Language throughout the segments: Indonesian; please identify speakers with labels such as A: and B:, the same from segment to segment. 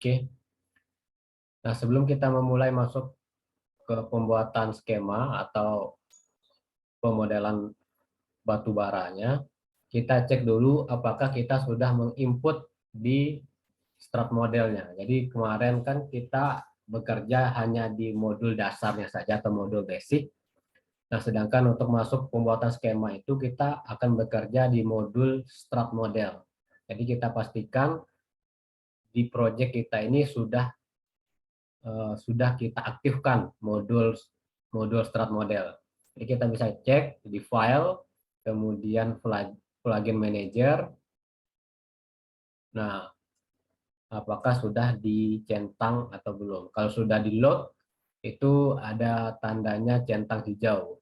A: Oke. Nah, sebelum kita memulai masuk ke pembuatan skema atau pemodelan batu baranya, kita cek dulu apakah kita sudah menginput di strat modelnya. Jadi kemarin kan kita bekerja hanya di modul dasarnya saja atau modul basic. Nah, sedangkan untuk masuk pembuatan skema itu kita akan bekerja di modul strat model. Jadi kita pastikan di project kita ini sudah kita aktifkan modul modul strat model. Jadi kita bisa cek di file, kemudian plugin manager. Nah, apakah sudah dicentang atau belum? Kalau sudah di load, itu ada tandanya centang hijau.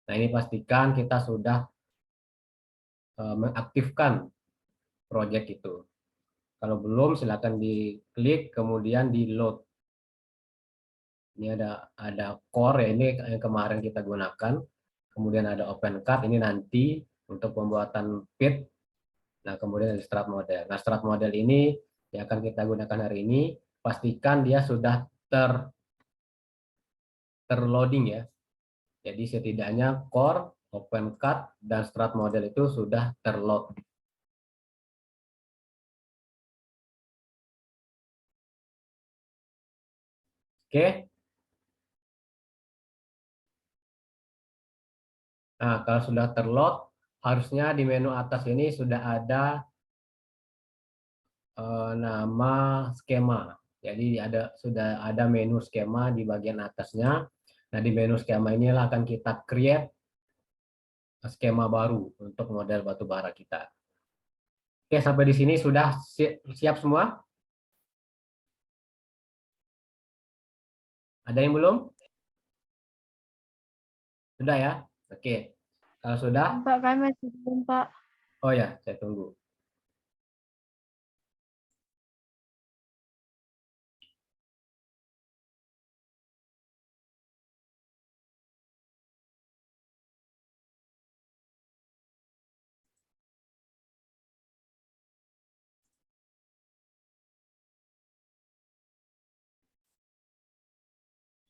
A: Nah, ini pastikan kita sudah mengaktifkan project itu. Kalau belum, silakan diklik, kemudian di load. Ini ada core ya, ini yang kemarin kita gunakan. Kemudian ada open card, ini nanti untuk pembuatan pit. Nah, kemudian ada strat model. Nah, strat model ini yang akan kita gunakan hari ini, pastikan dia sudah terloading ya. Jadi setidaknya core, open card, dan strat model itu sudah terload. Oke. Nah, kalau sudah terload, harusnya di menu atas ini sudah ada nama skema. Jadi sudah ada menu skema di bagian atasnya. Nah, di menu skema inilah akan kita create skema baru untuk model batu bara kita. Oke, sampai di sini sudah siap semua? Ada yang belum? Sudah ya? Oke. Kalau sudah,
B: Pak, kami masih belum, Pak.
A: oh ya, saya tunggu.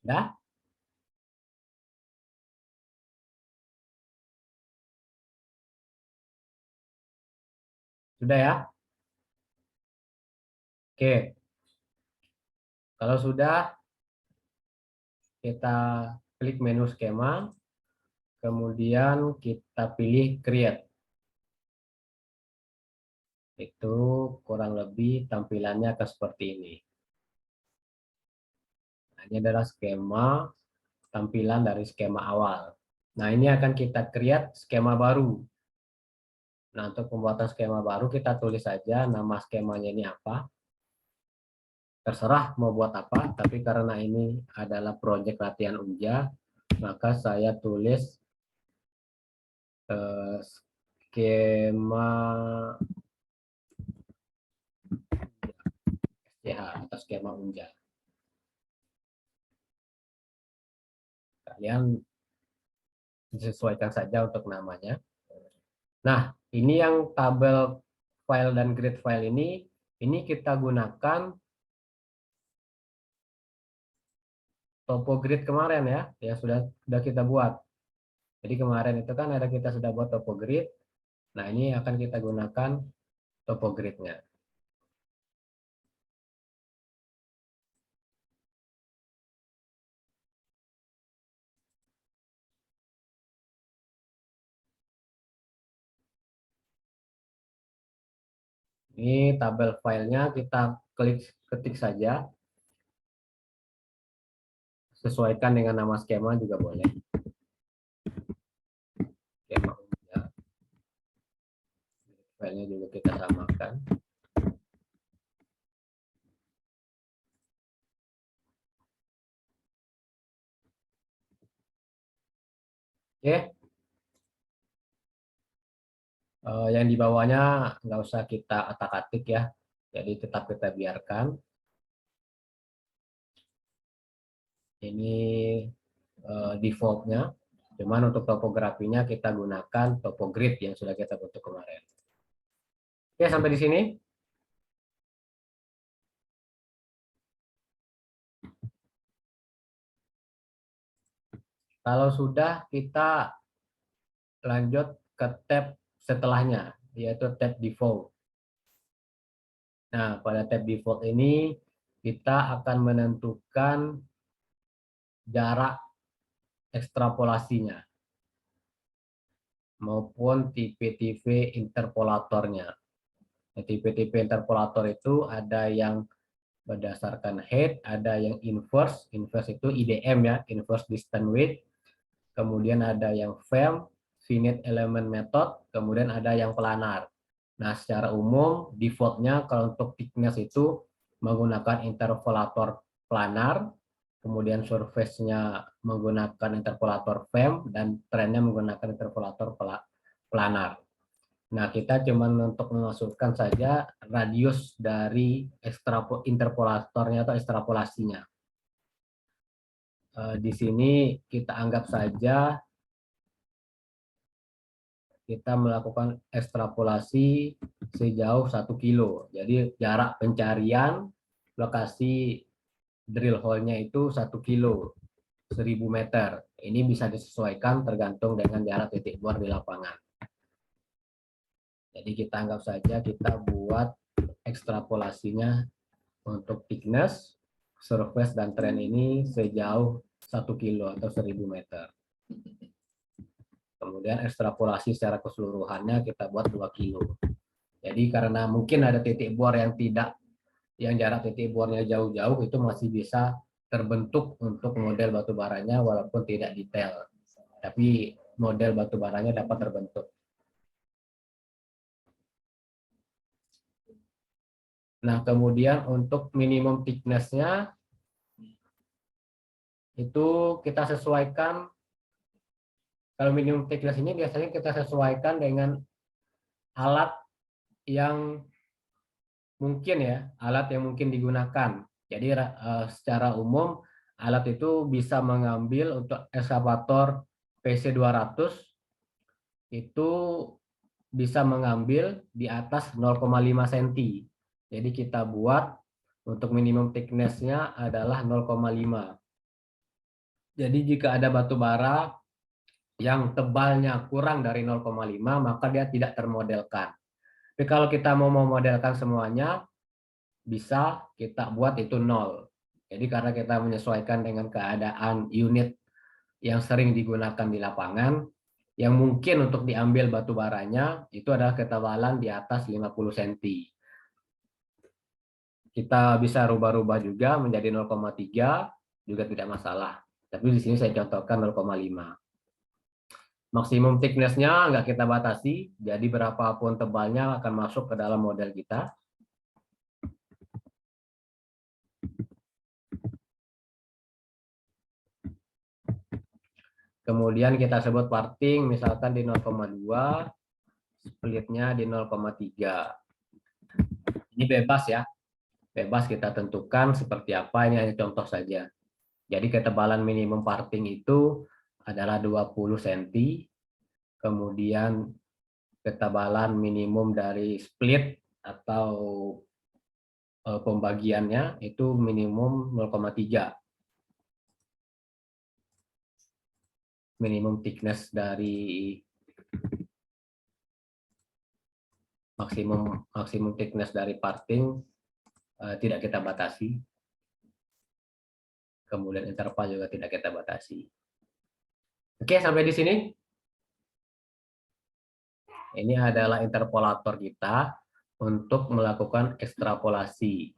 A: Sudah? Sudah ya? Oke. Kalau sudah, kita klik menu skema, kemudian kita pilih create. Itu kurang lebih tampilannya akan seperti ini. Nah, ini adalah skema tampilan dari skema awal. Nah, ini akan kita create skema baru. Nah, untuk pembuatan skema baru kita tulis saja nama skemanya ini apa. Terserah mau buat apa, tapi karena ini adalah project latihan UNJA, maka saya tulis skema SCH atau skema UNJA. Kalian disesuaikan saja untuk namanya. Nah, ini yang tabel file dan grid file ini kita gunakan topo grid kemarin ya, yang sudah kita buat. Jadi kemarin itu kan ada kita sudah buat topo grid. Nah, ini akan kita gunakan topo gridnya. Ini tabel filenya kita ketik saja. Sesuaikan dengan nama skema juga boleh. Skema UNJA. Filenya juga kita samakan. Oke. Yang di bawahnya nggak usah kita atak-atik ya. Jadi tetap kita biarkan. Ini defaultnya. Cuman untuk topografinya kita gunakan topo grid yang sudah kita bentuk kemarin. Oke, sampai di sini. Kalau sudah, kita lanjut ke tab setelahnya, yaitu tab default. Nah, pada tab default ini kita akan menentukan jarak ekstrapolasinya maupun tipe-tipe interpolatornya. Tipe-tipe interpolator itu ada yang berdasarkan head, ada yang inverse. Inverse itu IDM ya, inverse distance weight. Kemudian ada yang FEM, finite element method. Kemudian ada yang planar. Nah, secara umum defaultnya kalau untuk thickness itu menggunakan interpolator planar, kemudian surface-nya menggunakan interpolator FEM, dan trennya menggunakan interpolator planar. Nah, kita cuma untuk memasukkan saja radius dari interpolatornya atau ekstrapolasinya. Di sini kita anggap saja kita melakukan ekstrapolasi sejauh 1 kilo. Jadi jarak pencarian lokasi drill hole-nya itu 1 kilo, 1000 meter. Ini bisa disesuaikan tergantung dengan jarak titik bor di lapangan. Jadi kita anggap saja kita buat ekstrapolasinya untuk thickness, surface, dan trend ini sejauh 1 kilo atau 1000 meter. Kemudian ekstrapolasi secara keseluruhannya kita buat 2 kilo. Jadi karena mungkin ada titik bor yang jarak titik bornya jauh-jauh, itu masih bisa terbentuk untuk model batu baranya walaupun tidak detail. Tapi model batu baranya dapat terbentuk. Nah, kemudian untuk minimum thickness-nya itu kita sesuaikan. Kalau minimum thickness ini biasanya kita sesuaikan dengan alat yang mungkin digunakan. Jadi secara umum alat itu bisa mengambil untuk ekskavator PC200 itu bisa mengambil di atas 0,5 cm. Jadi kita buat untuk minimum thickness-nya adalah 0,5. Jadi jika ada batu bara yang tebalnya kurang dari 0,5, maka dia tidak termodelkan. Tapi kalau kita mau memodelkan semuanya, bisa kita buat itu 0. Jadi karena kita menyesuaikan dengan keadaan unit yang sering digunakan di lapangan, yang mungkin untuk diambil batu baranya itu adalah ketebalan di atas 50 cm. Kita bisa rubah-rubah juga menjadi 0,3, juga tidak masalah. Tapi di sini saya contohkan 0,5. Maksimum thickness-nya nggak kita batasi, jadi berapapun tebalnya akan masuk ke dalam model kita. Kemudian kita sebut parting misalkan di 0,2, splitnya di 0,3. Ini bebas ya, bebas kita tentukan seperti apa, ini hanya contoh saja. Jadi ketebalan minimum parting itu adalah 20 cm, kemudian ketebalan minimum dari split atau pembagiannya itu minimum 0,3. Minimum thickness dari maksimum thickness dari parting tidak kita batasi. Kemudian interval juga tidak kita batasi. Oke, sampai di sini. Ini adalah interpolator kita untuk melakukan ekstrapolasi.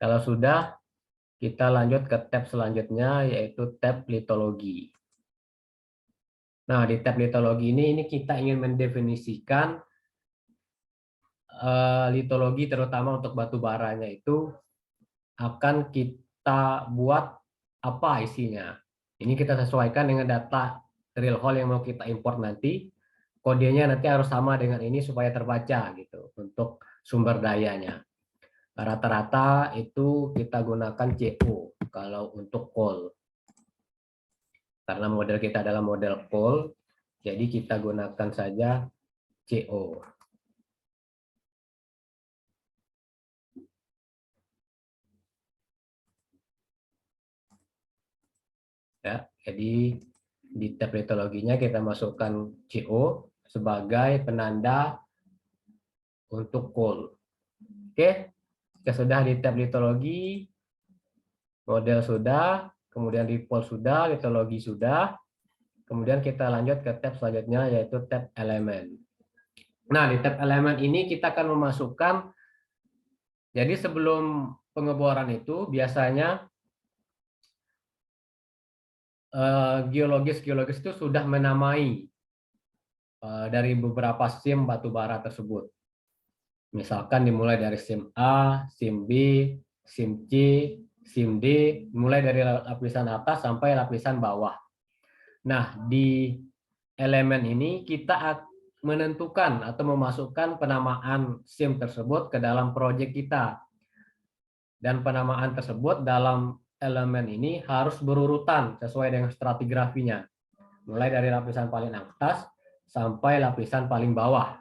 A: Kalau sudah, kita lanjut ke tab selanjutnya, yaitu tab litologi. Nah, di tab litologi ini kita ingin mendefinisikan litologi terutama untuk batu baranya itu akan kita buat apa isinya. Ini kita sesuaikan dengan data drill hole yang mau kita import nanti. Kodenya nanti harus sama dengan ini supaya terbaca gitu untuk sumber dayanya. Rata-rata itu kita gunakan CO kalau untuk coal. Karena model kita adalah model coal, jadi kita gunakan saja CO. Ya, jadi di tab litologinya kita masukkan CO sebagai penanda untuk coal. Oke, jika sudah di tab litologi, model sudah, kemudian report sudah, litologi sudah, kemudian kita lanjut ke tab selanjutnya yaitu tab elemen. Nah, di tab elemen ini kita akan memasukkan, jadi sebelum pengeboran itu biasanya geologis itu sudah menamai dari beberapa SIM batu bara tersebut. Misalkan dimulai dari SIM A, SIM B, SIM C, SIM D, mulai dari lapisan atas sampai lapisan bawah. Nah, di elemen ini kita menentukan atau memasukkan penamaan SIM tersebut ke dalam proyek kita. Dan penamaan tersebut dalam elemen ini harus berurutan sesuai dengan stratigrafinya. Mulai dari lapisan paling atas sampai lapisan paling bawah.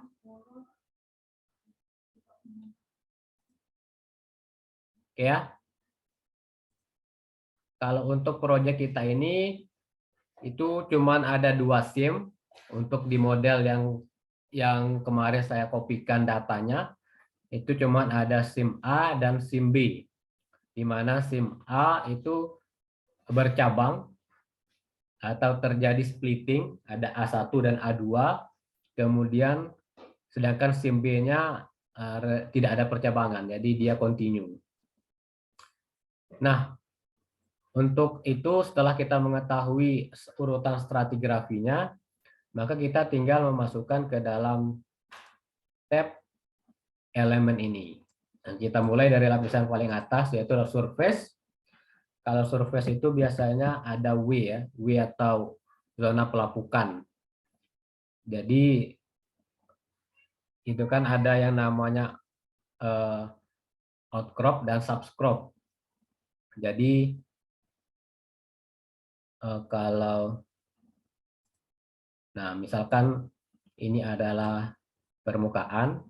A: Oke ya. Kalau untuk proyek kita ini itu cuman ada 2 SIM untuk di model yang kemarin saya kopikan datanya, itu cuman ada SIM A dan SIM B. Di mana SIM A itu bercabang atau terjadi splitting, ada A1 dan A2, kemudian sedangkan SIM B-nya tidak ada percabangan, jadi dia continue. Nah, untuk itu setelah kita mengetahui urutan stratigrafinya, maka kita tinggal memasukkan ke dalam tab elemen ini. Dan kita mulai dari lapisan paling atas yaitu surface. Kalau surface itu biasanya ada W ya, W atau zona pelapukan. Jadi itu kan ada yang namanya outcrop dan subcrop. Jadi kalau nah misalkan ini adalah permukaan,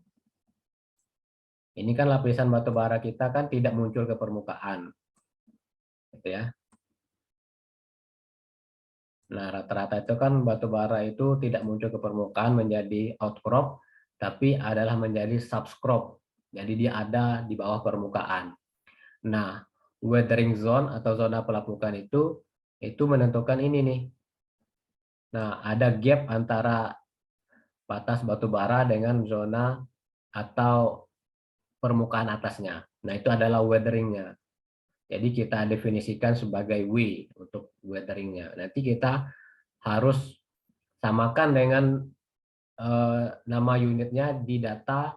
A: ini kan lapisan batu bara kita kan tidak muncul ke permukaan, gitu ya. Nah, rata-rata itu kan batu bara itu tidak muncul ke permukaan menjadi outcrop, tapi adalah menjadi subcrop. Jadi dia ada di bawah permukaan. Nah, weathering zone atau zona pelapukan itu menentukan ini nih. Nah, ada gap antara batas batu bara dengan zona atau permukaan atasnya. Nah, itu adalah weatheringnya. Jadi kita definisikan sebagai W untuk weatheringnya. Nanti kita harus samakan dengan nama unitnya di data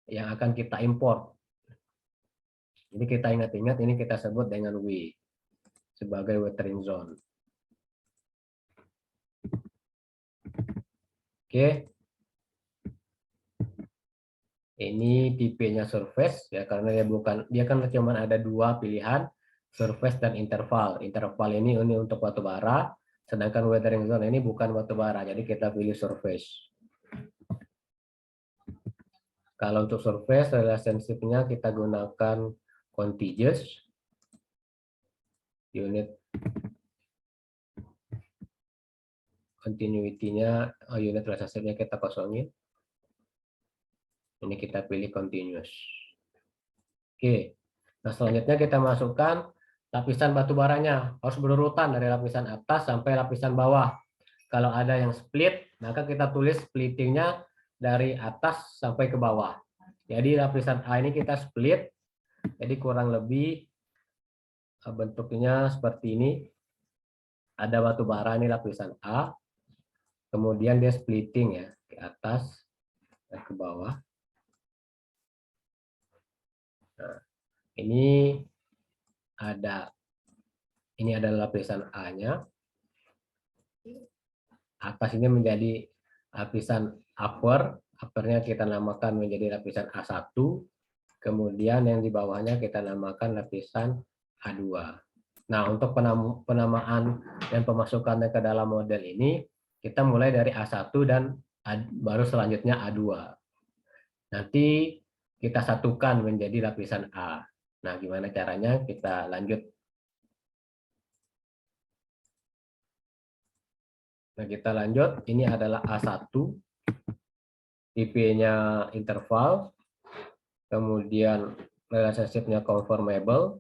A: yang akan kita import. Jadi kita ingat-ingat ini kita sebut dengan W sebagai weathering zone. Oke. Ini tipenya surface ya karena dia kan cuma ada 2 pilihan, surface dan interval. Interval ini untuk batu bara, sedangkan weathering zone ini bukan batu bara, jadi kita pilih surface. Kalau untuk surface, relationship-nya kita gunakan contiguous. Unit continuity-nya, unit relationship-nya kita kosongin. Ini kita pilih continuous. Oke. Nah, selanjutnya kita masukkan lapisan batu baranya. Harus berurutan dari lapisan atas sampai lapisan bawah. Kalau ada yang split, maka kita tulis splittingnya dari atas sampai ke bawah. Jadi lapisan A ini kita split, jadi kurang lebih bentuknya seperti ini. Ada batu bara ini lapisan A, kemudian dia splitting ya ke atas dan ke bawah. Nah, ini adalah lapisan A-nya. Atas ini menjadi lapisan uppernya kita namakan menjadi lapisan A1, kemudian yang di bawahnya kita namakan lapisan A2. Nah, untuk penamaan dan pemasukannya ke dalam model ini, kita mulai dari A1 dan baru selanjutnya A2. Nanti kita satukan menjadi lapisan A. Nah, gimana caranya? Kita lanjut. Nah, kita lanjut. Ini adalah A1, tipe-nya interval, kemudian relationship-nya conformable,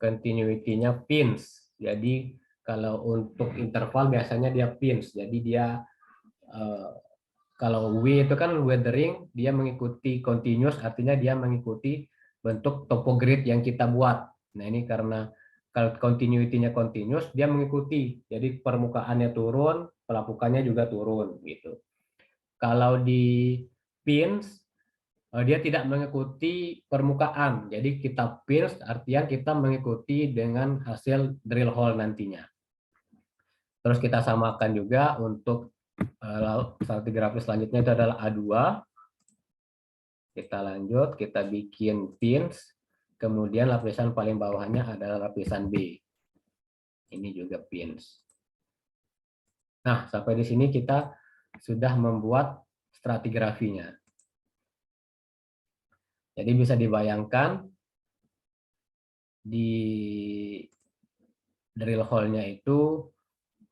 A: continuity-nya pins. Jadi kalau untuk interval biasanya dia pins. Jadi dia kalau W itu kan weathering, dia mengikuti continuous, artinya dia mengikuti bentuk topogrid yang kita buat. Nah, ini karena kalau continuity-nya continuous, dia mengikuti. Jadi permukaannya turun, pelapukannya juga turun gitu. Kalau di pins, dia tidak mengikuti permukaan. Jadi kita pins, artinya kita mengikuti dengan hasil drill hole nantinya. Terus kita samakan juga untuk stratigrafi selanjutnya itu adalah A2. Kita lanjut, kita bikin pins. Kemudian lapisan paling bawahnya adalah lapisan B. Ini juga pins. Nah, sampai di sini kita sudah membuat stratigrafinya. Jadi bisa dibayangkan di drill hole-nya itu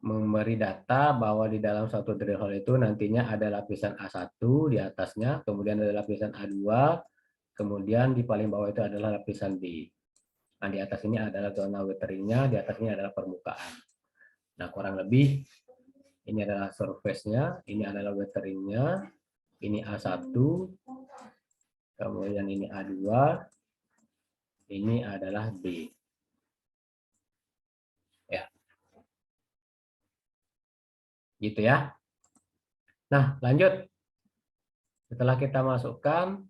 A: memberi data bahwa di dalam satu drill hole itu nantinya ada lapisan A1 di atasnya, kemudian ada lapisan A2, kemudian di paling bawah itu adalah lapisan B. Nah, di atas ini adalah zona weatheringnya, di atas ini adalah permukaan. Nah, kurang lebih ini adalah surface-nya, ini adalah weatheringnya, ini A1, kemudian ini A2, ini adalah B. Ya, gitu ya. Nah, lanjut. Setelah kita masukkan,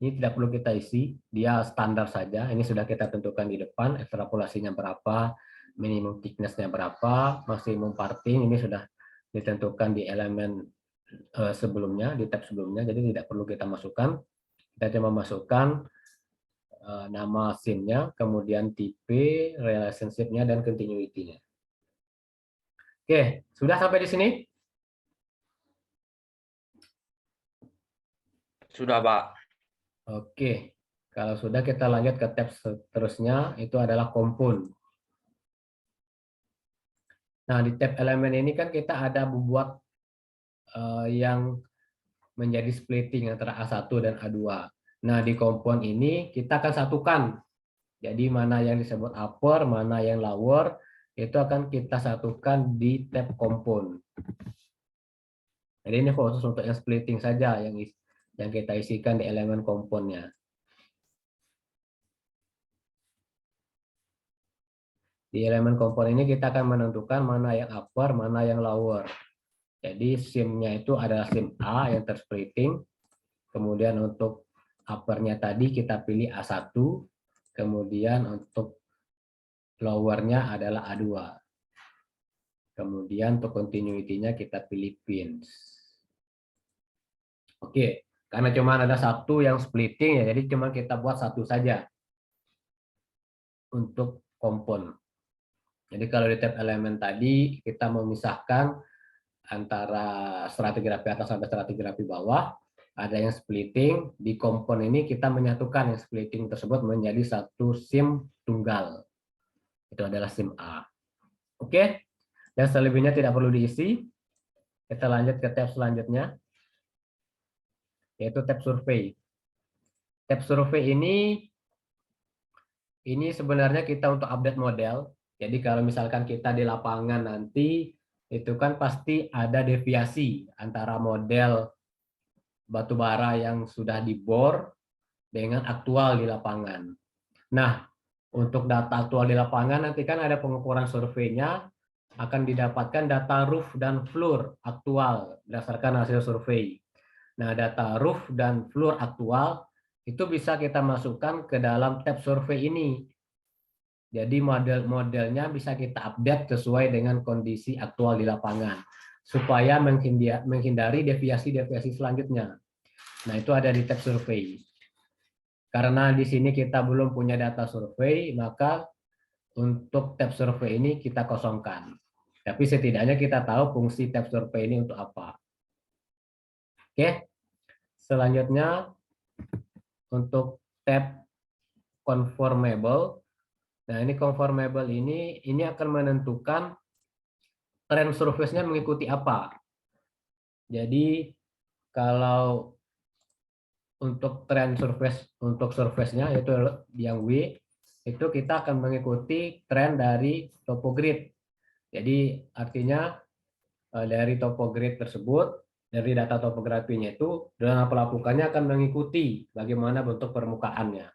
A: ini tidak perlu kita isi, dia standar saja. Ini sudah kita tentukan di depan, ekstrapolasinya berapa, minimum thickness-nya berapa, maksimum parting, ini sudah ditentukan di elemen sebelumnya, di tab sebelumnya, jadi tidak perlu kita masukkan. Kita cuma masukkan nama SIM-nya, kemudian tipe, relationship-nya, dan continuity-nya. Oke, sudah sampai di sini?
B: Sudah, Pak.
A: Oke, kalau sudah kita lanjut ke tab seterusnya, itu adalah kompon. Nah, di tab elemen ini kan kita ada membuat yang menjadi splitting antara A1 dan A2. Nah, di kompon ini kita akan satukan. Jadi mana yang disebut upper, mana yang lower, itu akan kita satukan di tab kompon. Jadi ini khusus untuk yang splitting saja yang kita isikan di elemen komponnya. Di elemen kompon ini kita akan menentukan mana yang upper, mana yang lower. Jadi SIM-nya itu adalah SIM A yang tersplitting. Kemudian untuk uppernya tadi kita pilih A1. Kemudian untuk lowernya adalah A2. Kemudian untuk continuity-nya kita pilih pins. Oke, karena cuma ada satu yang splitting ya, jadi cuma kita buat satu saja untuk kompon. Jadi kalau di tab elemen tadi kita memisahkan antara stratigrafi atas sampai stratigrafi bawah, ada yang splitting. Di kompon ini kita menyatukan yang splitting tersebut menjadi satu SIM tunggal. Itu adalah SIM A. Oke, dan selebihnya tidak perlu diisi. Kita lanjut ke tab selanjutnya, yaitu tab survei. Tab survei ini sebenarnya kita untuk update model. Jadi kalau misalkan kita di lapangan nanti, itu kan pasti ada deviasi antara model batu bara yang sudah dibor dengan aktual di lapangan. Nah, untuk data aktual di lapangan nanti kan ada pengukuran surveinya, akan didapatkan data roof dan floor aktual berdasarkan hasil survei. Nah, data roof dan floor aktual itu bisa kita masukkan ke dalam tab survei ini. Jadi model-modelnya bisa kita update sesuai dengan kondisi aktual di lapangan, supaya menghindari deviasi-deviasi selanjutnya. Nah, itu ada di tab survei. Karena di sini kita belum punya data survei, maka untuk tab survei ini kita kosongkan. Tapi setidaknya kita tahu fungsi tab survei ini untuk apa. Oke, selanjutnya untuk tab conformable. Nah, ini conformable ini akan menentukan trend surface-nya mengikuti apa. Jadi kalau untuk trend surface untuk surface-nya yaitu yang W itu kita akan mengikuti tren dari topogrid. Jadi artinya dari topogrid tersebut, dari data topografinya itu, dalam pelapukannya akan mengikuti bagaimana bentuk permukaannya.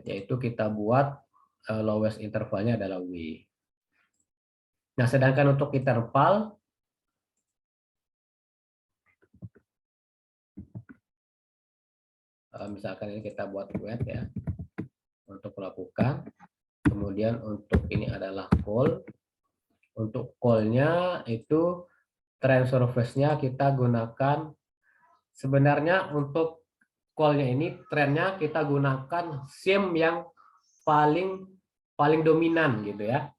A: Yaitu kita buat lowest intervalnya adalah W. Nah, sedangkan untuk interval, misalkan ini kita buat wet ya, untuk pelapukan. Kemudian untuk ini adalah call. Untuk call-nya itu trend surface-nya kita gunakan, sebenarnya untuk call-nya ini trennya kita gunakan SIM yang paling dominan gitu ya.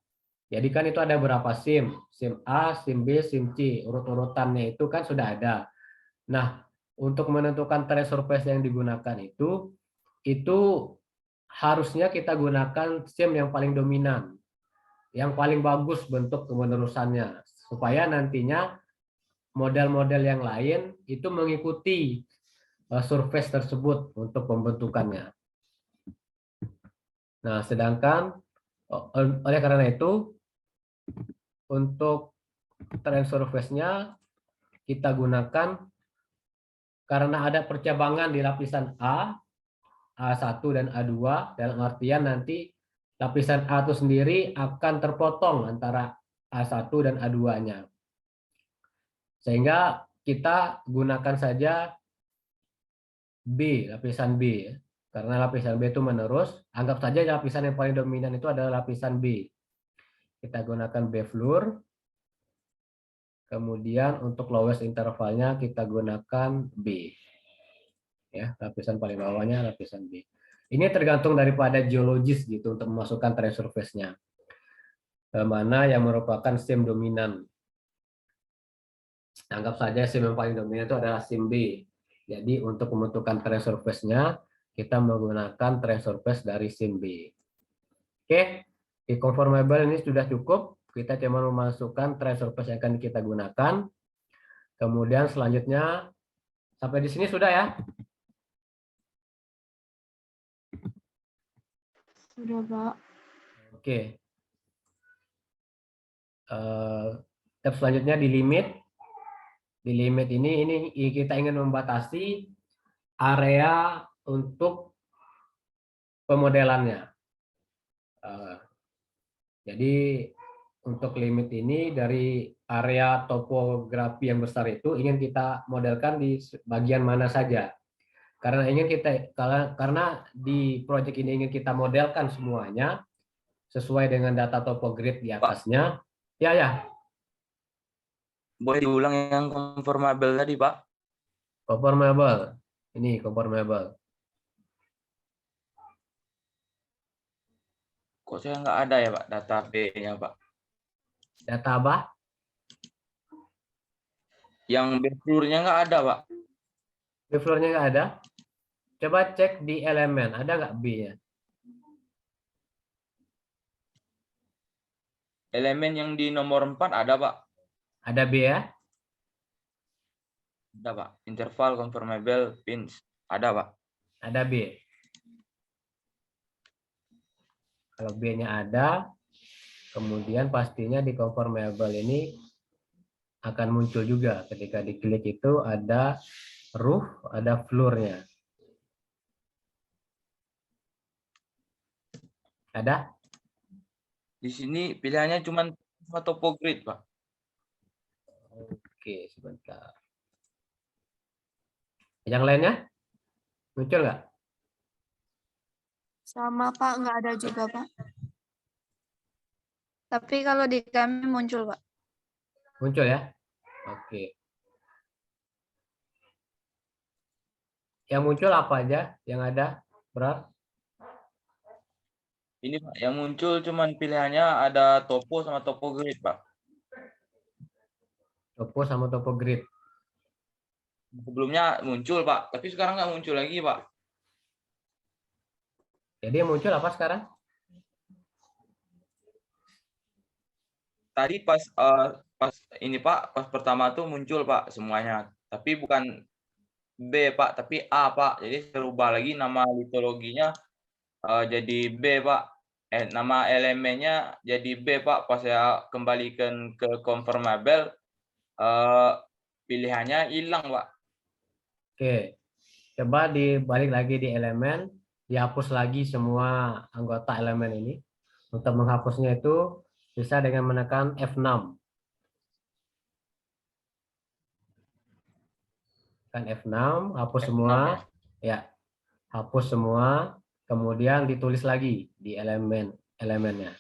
A: Jadi kan itu ada berapa SIM, SIM A, SIM B, SIM C, urut-urutannya itu kan sudah ada. Nah, untuk menentukan trend surface yang digunakan itu harusnya kita gunakan SIM yang paling dominan, yang paling bagus bentuk kemenerusannya, supaya nantinya model-model yang lain itu mengikuti surface tersebut untuk pembentukannya. Nah, sedangkan oleh karena itu untuk trend surface-nya kita gunakan karena ada percabangan di lapisan A, A1 dan A2, dalam artian nanti lapisan A itu sendiri akan terpotong antara A1 dan A2-nya. Sehingga kita gunakan saja B, lapisan B. Karena lapisan B itu menerus, anggap saja lapisan yang paling dominan itu adalah lapisan B. Kita gunakan B floor. Kemudian untuk lowest intervalnya kita gunakan B. Ya, lapisan paling bawahnya lapisan B. Ini tergantung daripada geologis gitu untuk memasukkan trend surface-nya. Mana yang merupakan SIM dominan. Anggap saja SIM yang paling dominan itu adalah SIM B. Jadi untuk pembentukan trend surface-nya kita menggunakan trend surface dari SIM B. Oke, di conformable ini sudah cukup. Kita cuma memasukkan trend surface yang akan kita gunakan. Kemudian selanjutnya sampai di sini sudah ya.
B: Sudah, Pak.
A: Oke. Step selanjutnya di limit. Di limit ini kita ingin membatasi area untuk pemodelannya. Jadi untuk limit ini dari area topografi yang besar itu ingin kita modelkan di bagian mana saja. Karena di proyek ini ingin kita modelkan semuanya sesuai dengan data topogrid di
C: Pak,
A: atasnya. Ya.
C: boleh diulang yang conformable tadi, Pak?
A: Conformable. Ini conformable.
C: Kok saya nggak ada ya, Pak, data B-nya, Pak?
A: Data apa?
C: Yang B-floor-nya nggak ada, Pak.
A: B floor-nya nggak ada. Coba cek di elemen, ada nggak B-nya?
C: Elemen yang di nomor 4 ada, Pak.
A: Ada B ya?
C: Ada, Pak. Interval, conformable, pins. Ada, Pak.
A: Ada B. Kalau B-nya ada, kemudian pastinya di conformable ini akan muncul juga. Ketika diklik itu ada roof, ada floor-nya. Ada?
C: Di sini pilihannya cuma topogrid, Pak.
A: Oke, sebentar. Yang lainnya? Muncul nggak?
B: Sama, Pak. Nggak ada juga, Pak. Tapi kalau di kami muncul, Pak.
A: Muncul ya? Oke. Yang muncul apa aja? Yang ada? Berat?
C: Ini, Pak, yang muncul cuma pilihannya ada topo sama topogrid, Pak.
A: Topo sama topogrid.
C: Sebelumnya muncul, Pak. Tapi sekarang nggak muncul lagi, Pak.
A: Jadi yang muncul apa sekarang?
C: tadi pas ini Pak, pas pertama tuh muncul Pak semuanya, tapi bukan B Pak, tapi A Pak. Jadi saya rubah lagi nama litologinya jadi B Pak. Nama elemennya jadi B Pak. Pas saya kembalikan ke confirmable, pilihannya hilang Pak.
A: Oke, coba dibalik lagi di elemen, dihapus lagi semua anggota elemen ini. Untuk menghapusnya itu bisa dengan menekan F6. Kan F6, hapus
C: F6
A: semua,
C: ya.
A: ya, hapus semua, kemudian ditulis lagi di elemennya.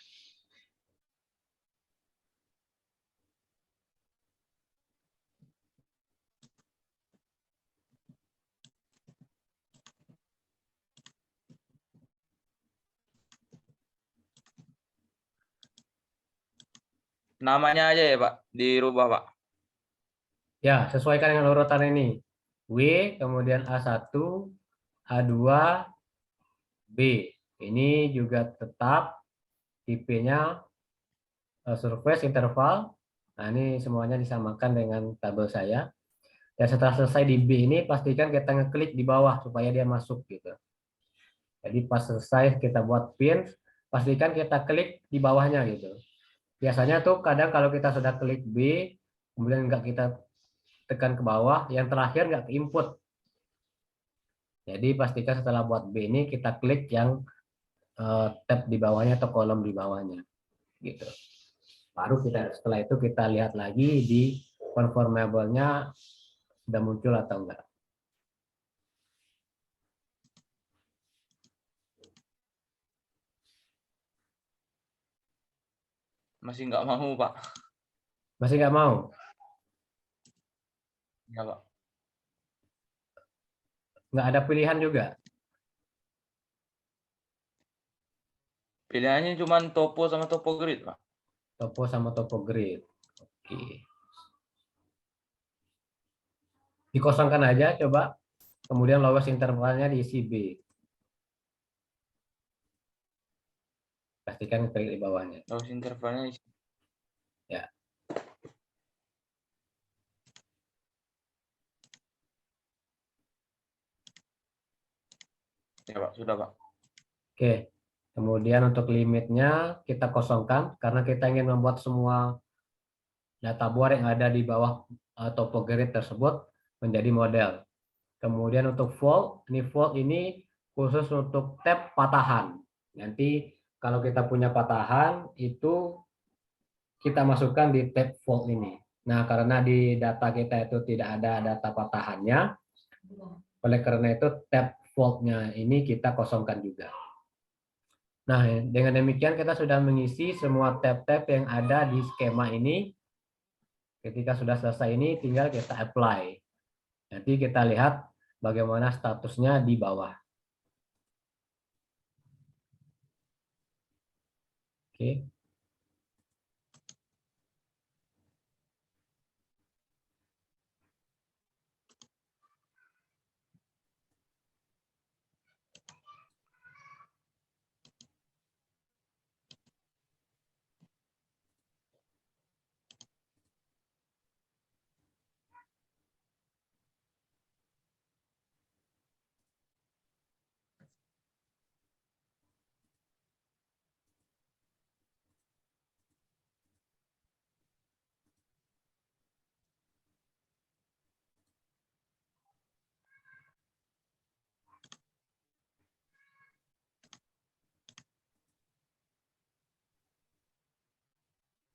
C: Namanya aja ya Pak, dirubah Pak.
A: Ya, sesuaikan dengan urutan ini. W, kemudian A1, A2, B. Ini juga tetap tipenya surface interval. Nah, ini semuanya disamakan dengan tabel saya. Dan setelah selesai di B ini, pastikan kita ngeklik di bawah supaya dia masuk gitu. Jadi pas selesai kita buat pin, pastikan kita klik di bawahnya gitu. Biasanya tuh kadang kalau kita sudah klik B, kemudian nggak kita tekan ke bawah, yang terakhir nggak ke input. Jadi pastikan setelah buat B ini kita klik yang tab di bawahnya atau kolom di bawahnya gitu. Baru setelah itu kita lihat lagi di conformable-nya sudah muncul atau enggak.
C: Masih nggak mau Pak.
A: Masih nggak mau?
C: Ya Pak.
A: Nggak ada pilihan juga?
C: Pilihannya cuma topo sama topo grid Pak.
A: Topo sama topo grid. Oke. Dikosongkan aja coba. Kemudian lowest intervalnya diisi B. Pastikan klik di bawahnya.
C: Terus intervalnya
A: Ya.
C: ya Pak, sudah Pak.
A: Oke. Kemudian untuk limitnya kita kosongkan karena kita ingin membuat semua data bore yang ada di bawah topo grid tersebut menjadi model. Kemudian untuk fault ini khusus untuk tab patahan. Nanti kalau kita punya patahan itu kita masukkan di tab fault ini. Nah, karena di data kita itu tidak ada data patahannya, oleh karena itu tab fault-nya ini kita kosongkan juga. Nah, dengan demikian kita sudah mengisi semua tab-tab yang ada di skema ini. Ketika sudah selesai ini tinggal kita apply. Nanti kita lihat bagaimana statusnya di bawah. Oke.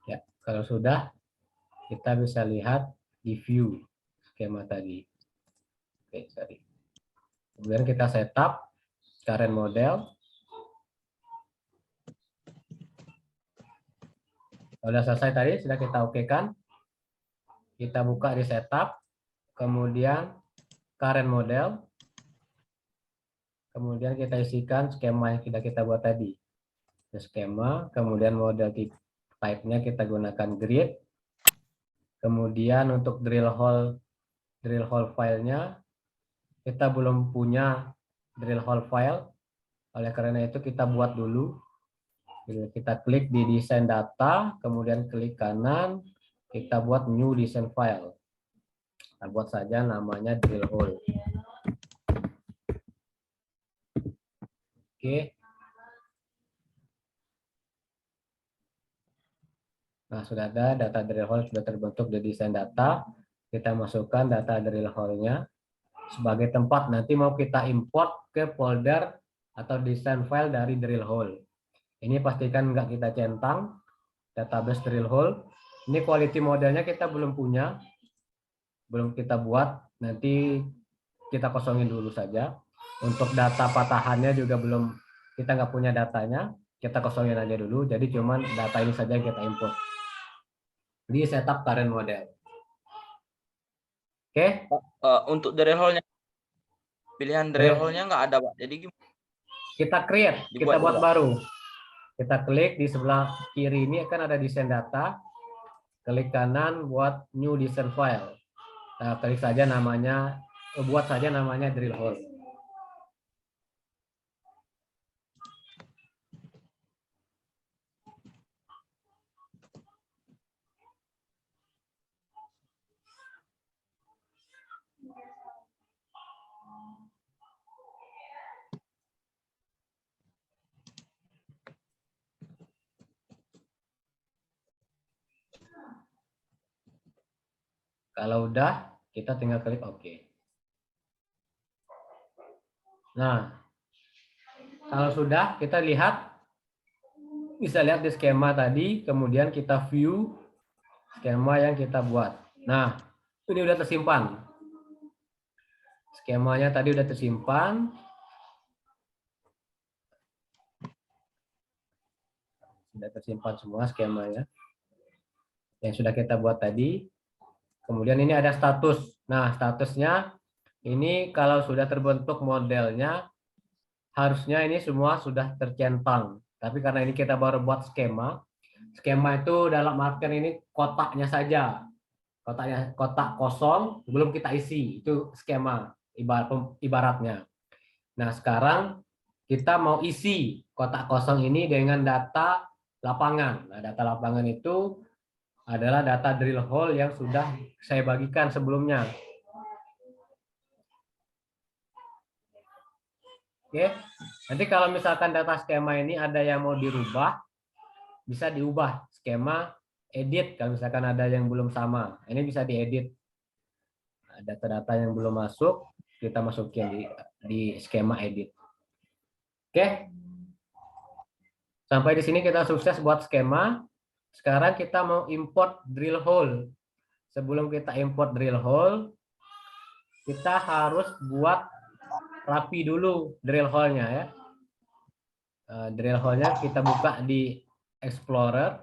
A: Ya, kalau sudah kita bisa lihat di view skema tadi. Oke, sorry. Kemudian kita setup current model. Kalau sudah selesai tadi, sudah kita okekan. Kita buka di setup, kemudian current model. Kemudian kita isikan skema yang sudah kita buat tadi. Skema, kemudian model type-nya kita gunakan grid. Kemudian untuk drill hole filenya, kita belum punya drill hole file. Oleh karena itu kita buat dulu. Kita klik di desain data, kemudian klik kanan, kita buat new design file. Kita buat saja namanya drill hole. Oke. Nah, sudah ada data drill hole sudah terbentuk di desain data. Kita masukkan data drill hole-nya sebagai tempat nanti mau kita import ke folder atau desain file dari drill hole. Ini pastikan nggak kita centang database drill hole. Ini quality modelnya kita belum punya, belum kita buat. Nanti kita kosongin dulu saja. Untuk data patahannya juga belum, kita nggak punya datanya. Kita kosongin aja dulu. Jadi cuman data ini saja yang kita import di setup current model. Oke?
C: Untuk drill hole-nya, pilihan drill hole-nya nggak ada, Pak. Jadi gimana?
A: Kita create, kita buat baru. Kita klik di sebelah kiri ini kan ada desain data. Klik kanan buat new design file. Nah, klik saja namanya, buat saja namanya drill hole. Kalau udah, kita tinggal klik OK. Nah, kalau sudah, kita lihat, bisa lihat di skema tadi, kemudian kita view skema yang kita buat. Nah, ini udah tersimpan. Skemanya tadi udah tersimpan. Sudah tersimpan semua skemanya yang sudah kita buat tadi. Kemudian ini ada status. Nah, statusnya ini kalau sudah terbentuk modelnya, harusnya ini semua sudah tercentang. Tapi karena ini kita baru buat skema, skema itu dalam artian ini kotaknya saja. Kotak kosong, belum kita isi. Itu skema ibaratnya. Nah, sekarang kita mau isi kotak kosong ini dengan data lapangan. Nah, data lapangan itu adalah data drill hole yang sudah saya bagikan sebelumnya. Oke, nanti kalau misalkan data skema ini ada yang mau dirubah, bisa diubah skema edit. Kalau misalkan ada yang belum sama, ini bisa diedit. Data-data yang belum masuk, kita masukin di skema edit. Oke, sampai di sini kita sukses buat skema. Sekarang kita mau import drill hole. Sebelum kita import drill hole, kita harus buat rapi dulu drill hole-nya ya. Drill hole-nya kita buka di Explorer,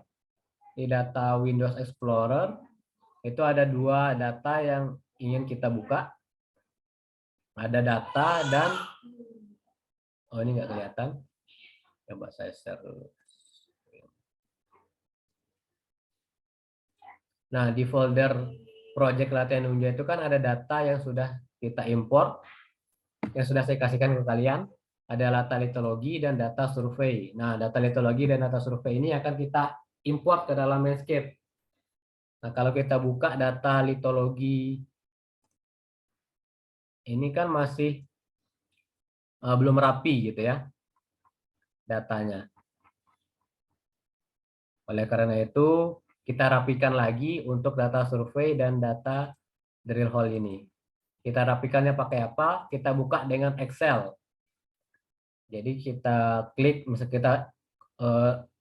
A: di data Windows Explorer. Itu ada dua data yang ingin kita buka. Ada data dan, oh ini nggak kelihatan. Coba saya share dulu. Nah, di folder project latihan Unja itu kan ada data yang sudah kita import, yang sudah saya kasihkan ke kalian. Ada data litologi dan data survei. Nah, data litologi dan data survei ini akan kita import ke dalam Landscape. Nah, kalau kita buka data litologi, ini kan masih belum rapi gitu ya datanya. Oleh karena itu, kita rapikan lagi untuk data survei dan data drill hole ini. Kita rapikannya pakai apa? Kita buka dengan Excel. Jadi kita klik, misalnya kita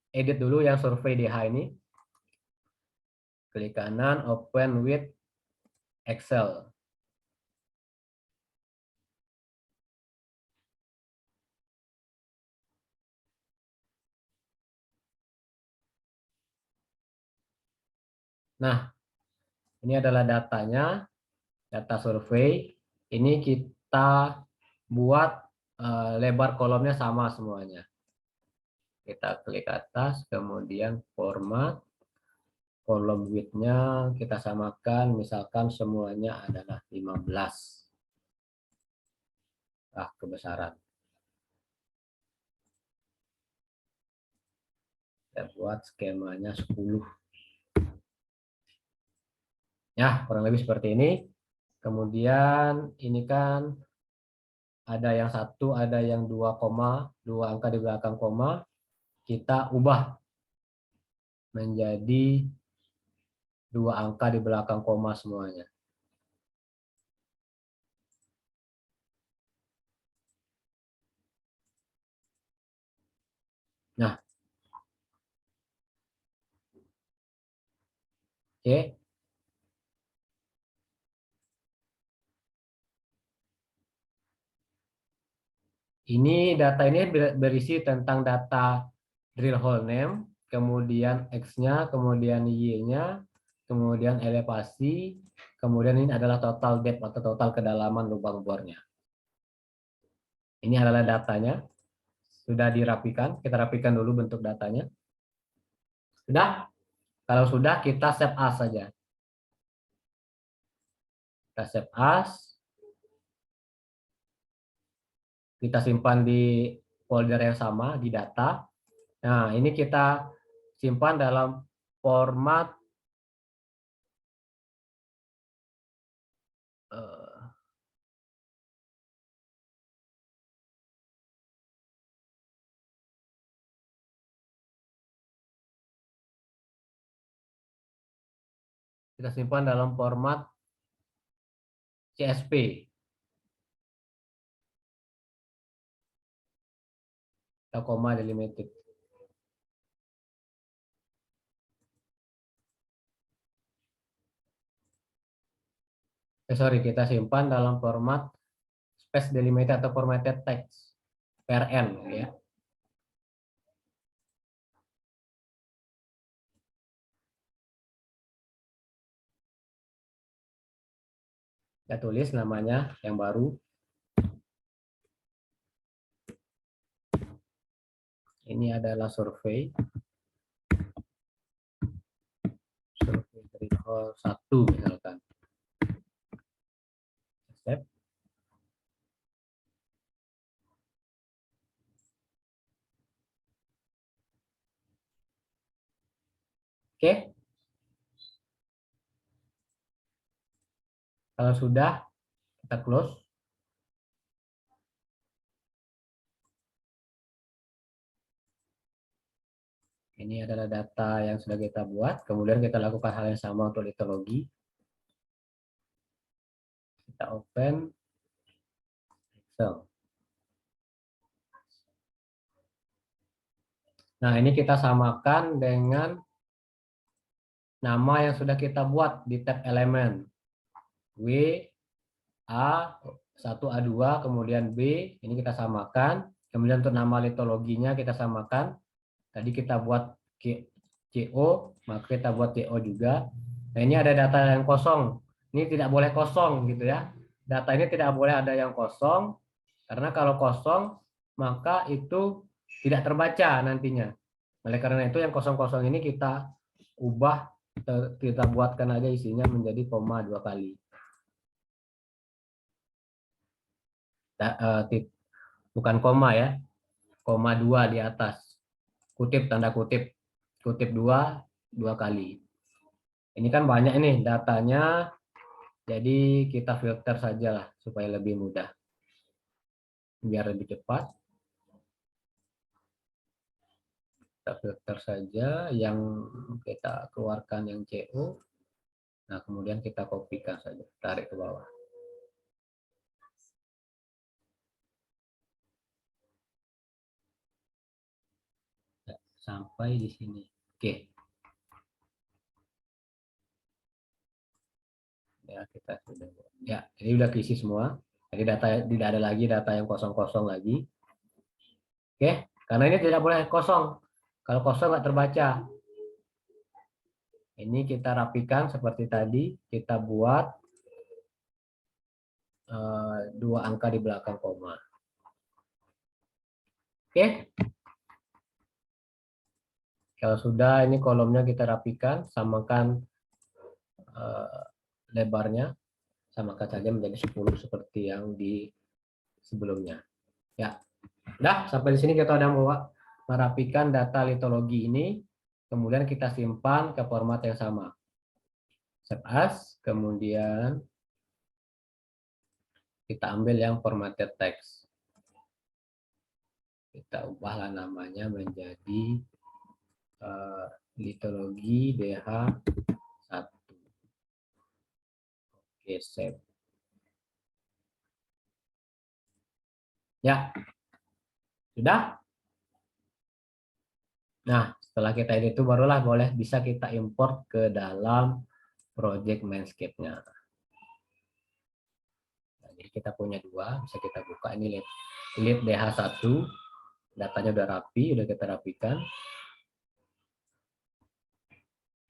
A: edit dulu yang survei DH ini. Klik kanan, open with Excel. Nah, ini adalah datanya, data survei. Ini kita buat lebar kolomnya sama semuanya. Kita klik atas, kemudian format, kolom width-nya kita samakan, misalkan semuanya adalah 15. Kebesaran. Kita buat skemanya 10. Ya, kurang lebih seperti ini. Kemudian ini kan ada yang 1, ada yang 2 koma, 2 angka di belakang koma. Kita ubah menjadi 2 angka di belakang koma semuanya. Nah, oke. Ini data ini berisi tentang data drill hole name, kemudian X-nya, kemudian Y-nya, kemudian elevasi, kemudian ini adalah total depth atau total kedalaman lubang bornya. Ini adalah datanya. Sudah dirapikan, kita rapikan dulu bentuk datanya. Sudah? Kalau sudah, kita save as saja. Kita save as. Kita simpan di folder yang sama, di data. Nah, ini kita simpan dalam format CSV. Kita koma delimited. Sorry, kita simpan dalam format space delimited atau formatted text PRN ya. Kita tulis namanya yang baru. Ini adalah survei. Survei drill hole 1 misalkan. Step. Oke. Kalau sudah, kita close. Ini adalah data yang sudah kita buat. Kemudian kita lakukan hal yang sama untuk litologi. Kita open Excel. Nah, ini kita samakan dengan nama yang sudah kita buat di tab elemen. W, A, 1A2, kemudian B, ini kita samakan. Kemudian untuk nama litologinya kita samakan. Tadi kita buat CO, maka kita buat CO juga. Nah, ini ada data yang kosong. Ini tidak boleh kosong gitu ya. Data ini tidak boleh ada yang kosong, karena kalau kosong, maka itu tidak terbaca nantinya. Oleh karena itu yang kosong-kosong ini kita ubah, kita buatkan aja isinya menjadi koma 2 kali. Bukan koma ya, koma 2 di atas. Kutip, tanda kutip. Kutip 2 kali. Ini kan banyak nih datanya, jadi kita filter saja lah supaya lebih mudah. Biar lebih cepat. Kita filter saja yang kita keluarkan yang CO. Nah, kemudian kita kopikan saja, tarik ke bawah. Sampai di sini. Oke. Ya, kita sudah. Ya, ini udah keisi semua. Jadi data tidak ada lagi data yang kosong-kosong lagi. Oke, karena ini tidak boleh kosong. Kalau kosong nggak terbaca. Ini kita rapikan seperti tadi. Kita buat 2 angka di belakang koma. Oke. Kalau sudah, ini kolomnya kita rapikan, samakan lebarnya, samakan saja menjadi 10 seperti yang di sebelumnya. Ya, udah sampai di sini kita udah merapikan data litologi ini. kemudian kita simpan ke format yang sama. Save as, kemudian kita ambil yang formatted text. Kita ubahlah namanya menjadi litologi DH1. Oke, save. Ya, sudah. Nah, setelah kita edit itu barulah bisa kita import ke dalam project Mainscape-nya. Nah, jadi kita punya dua, bisa kita buka. Ini lead DH1, datanya udah rapi, udah kita rapikan.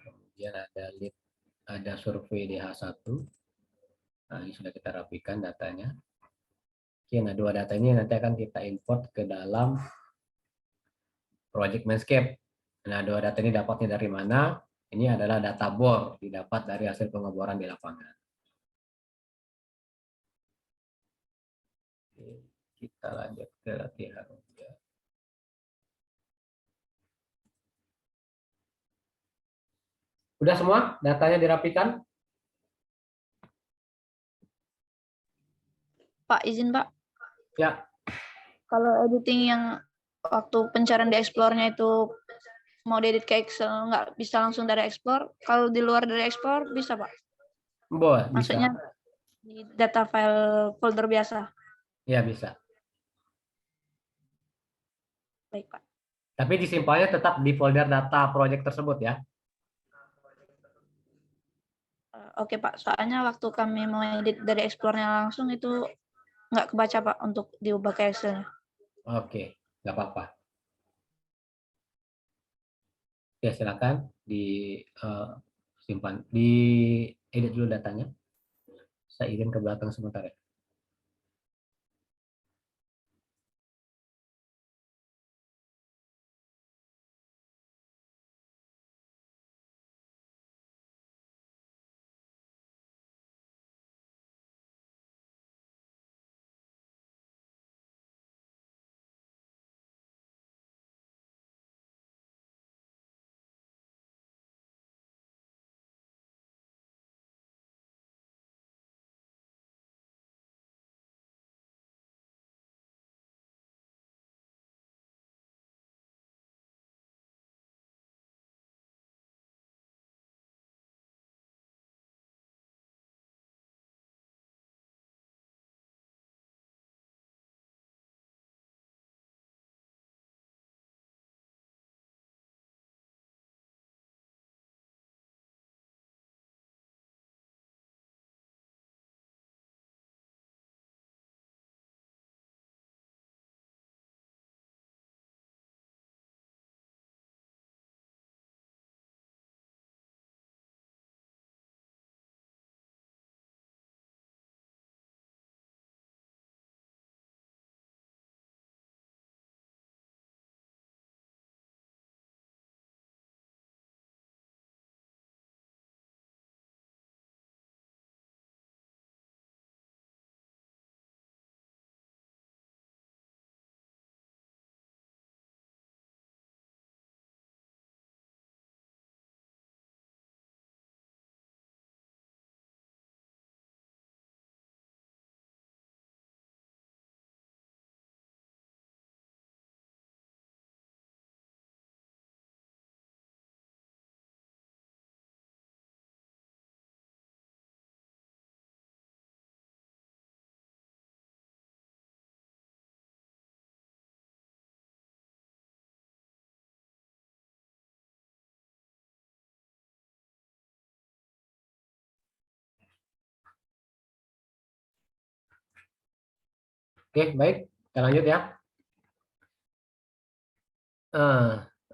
A: Kemudian ada survei DH1. Nah, ini sudah kita rapikan datanya. Oke, nah dua data ini nanti akan kita import ke dalam project Mainscape. Nah, dua data ini dapatnya dari mana? Ini adalah data bor, didapat dari hasil pengeboran di lapangan. Oke, kita lanjut ke latihan. Udah semua datanya dirapikan?
B: Pak, izin Pak.
A: Ya.
B: Kalau editing yang waktu pencarian di Explore-nya itu mau diedit ke Excel, nggak bisa langsung dari Explore. Kalau di luar dari Explore, bisa Pak?
A: Bisa.
B: Maksudnya di data file folder biasa?
A: Ya, bisa.
B: Baik Pak.
A: Tapi disimpannya tetap di folder data project tersebut ya.
B: Oke Pak, soalnya waktu kami mau edit dari Explore-nya langsung itu nggak kebaca Pak untuk diubah ke Excel-nya.
A: Oke, nggak apa-apa. Ya, silakan disimpan, di edit dulu datanya. Saya izin ke belakang sebentar ya. Oke, baik. Kita lanjut ya.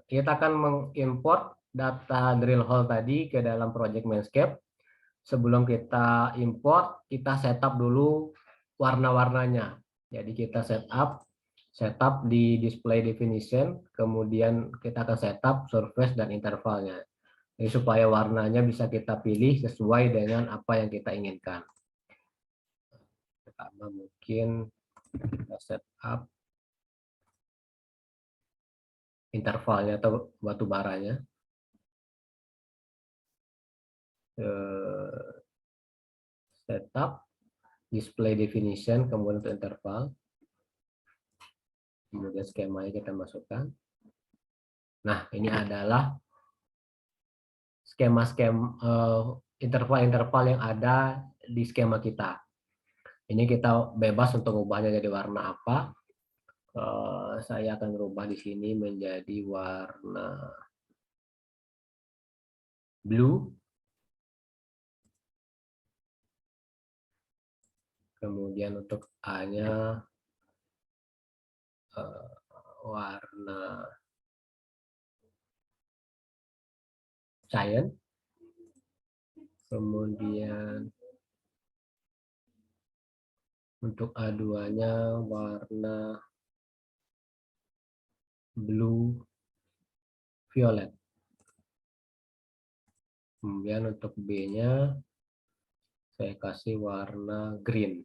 A: Kita akan mengimport data drill hole tadi ke dalam project Mainscape. Sebelum kita import, kita setup dulu warna-warnanya. Jadi kita setup di display definition, kemudian kita akan setup surface dan intervalnya. Jadi supaya warnanya bisa kita pilih sesuai dengan apa yang kita inginkan. Pertama mungkin kita setup intervalnya atau batu baranya. setup, display definition, kemudian untuk interval, kemudian skemanya kita masukkan. Nah, ini adalah skema-skema interval-interval yang ada di skema kita. Ini kita bebas untuk mengubahnya jadi warna apa. Saya akan merubah di sini menjadi warna blue. Kemudian untuk A-nya warna cyan. Kemudian untuk A2-nya warna blue violet. Kemudian untuk B-nya saya kasih warna green.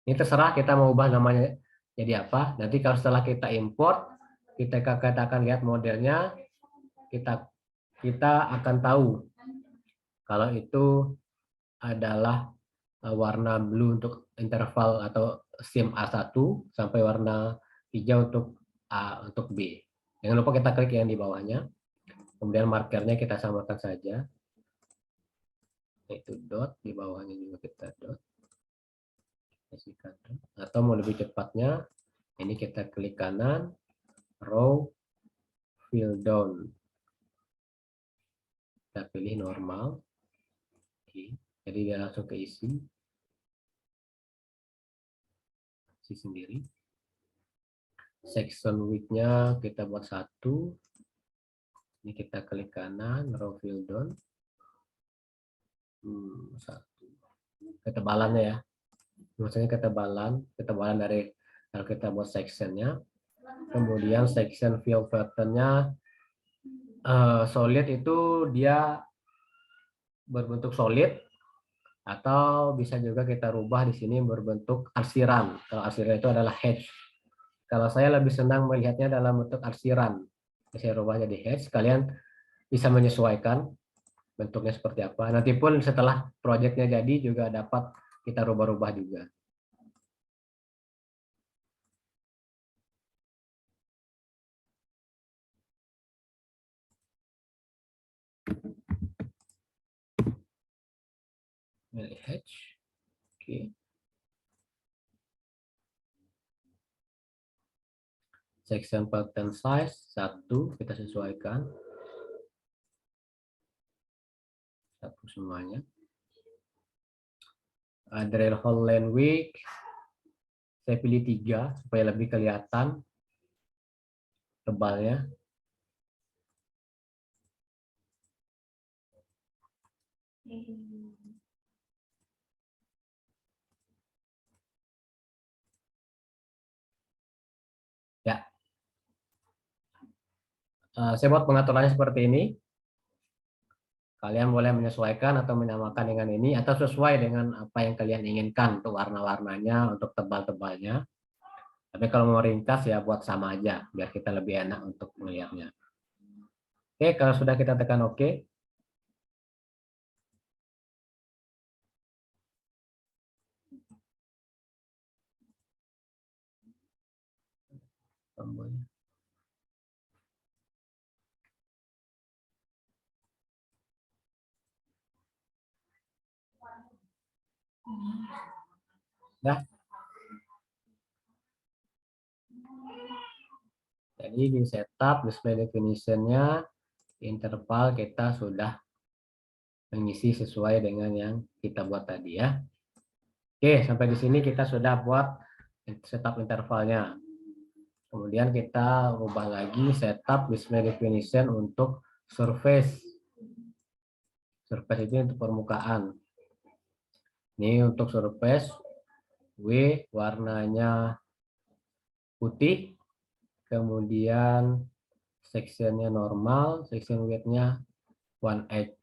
A: Ini terserah kita mau ubah namanya jadi apa. Nanti kalau setelah kita import, kita akan lihat modelnya, kita akan tahu kalau itu adalah warna blue untuk interval atau sim A1 sampai warna hijau untuk A untuk B. Jangan lupa kita klik yang di bawahnya. Kemudian markernya kita samakan saja. Yaitu dot, di bawahnya juga kita dot. Atau mau lebih cepatnya, ini kita klik kanan, row, fill down. Kita pilih normal. Oke. Jadi dia langsung keisi. Isi sendiri. Section width-nya kita buat 1. Ini kita klik kanan, row fill down. 1. Ketebalannya ya. Maksudnya ketebalan dari kalau kita buat sectionnya. Kemudian section fill pattern-nya solid itu dia berbentuk solid, atau bisa juga kita rubah di sini berbentuk arsiran. Kalau arsiran itu adalah hedge. Kalau saya lebih senang melihatnya dalam bentuk arsiran, saya rubah jadi hedge. Kalian bisa menyesuaikan bentuknya seperti apa. Nanti pun setelah proyeknya jadi juga dapat kita rubah-rubah juga. Hedge. Oke. Section pattern size 1 kita sesuaikan. 1 semuanya. Drill hole length width saya pilih 3 supaya lebih kelihatan tebalnya. Ya. Saya buat pengaturannya seperti ini. Kalian boleh menyesuaikan atau menyamakan dengan ini, atau sesuai dengan apa yang kalian inginkan untuk warna-warnanya, untuk tebal-tebalnya. Tapi kalau mau ringkas ya buat sama aja, biar kita lebih enak untuk melihatnya. Oke, kalau sudah kita tekan OK. Tombolnya. Nah, jadi di setup display definition-nya interval kita sudah mengisi sesuai dengan yang kita buat tadi ya. Oke, sampai di sini kita sudah buat setup intervalnya. Kemudian kita ubah lagi setup display definition untuk surface. Surface itu untuk permukaan. Ini untuk surface W warnanya putih, kemudian sectionnya normal, section width-nya 1/8.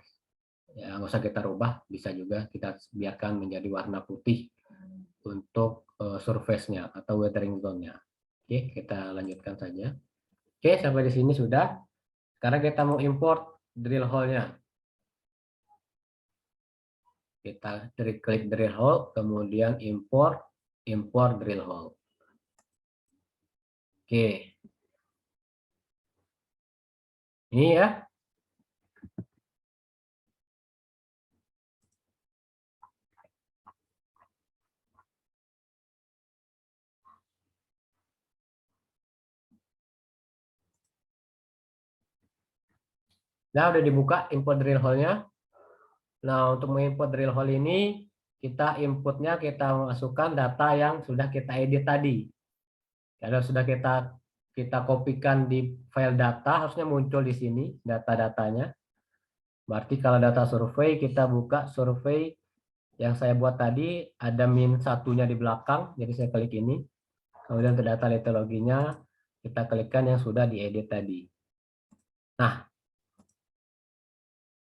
A: Ya, nggak usah kita rubah, bisa juga kita biarkan menjadi warna putih untuk surface-nya atau weathering zone-nya. Oke, kita lanjutkan saja. Oke, sampai di sini sudah. Sekarang kita mau import drill hole-nya. Kita klik drill hole, kemudian import drill hole. Oke. Ini ya. Nah, udah dibuka import drill hole-nya. Nah, untuk mengimport drill hole ini, kita inputnya kita masukkan data yang sudah kita edit tadi. Kalau sudah kita kopikan di file data, harusnya muncul di sini data-datanya. Berarti kalau data survei, kita buka survei yang saya buat tadi, ada -1-nya di belakang, jadi saya klik ini. Kemudian untuk data litologinya, kita klikkan yang sudah diedit tadi. Nah,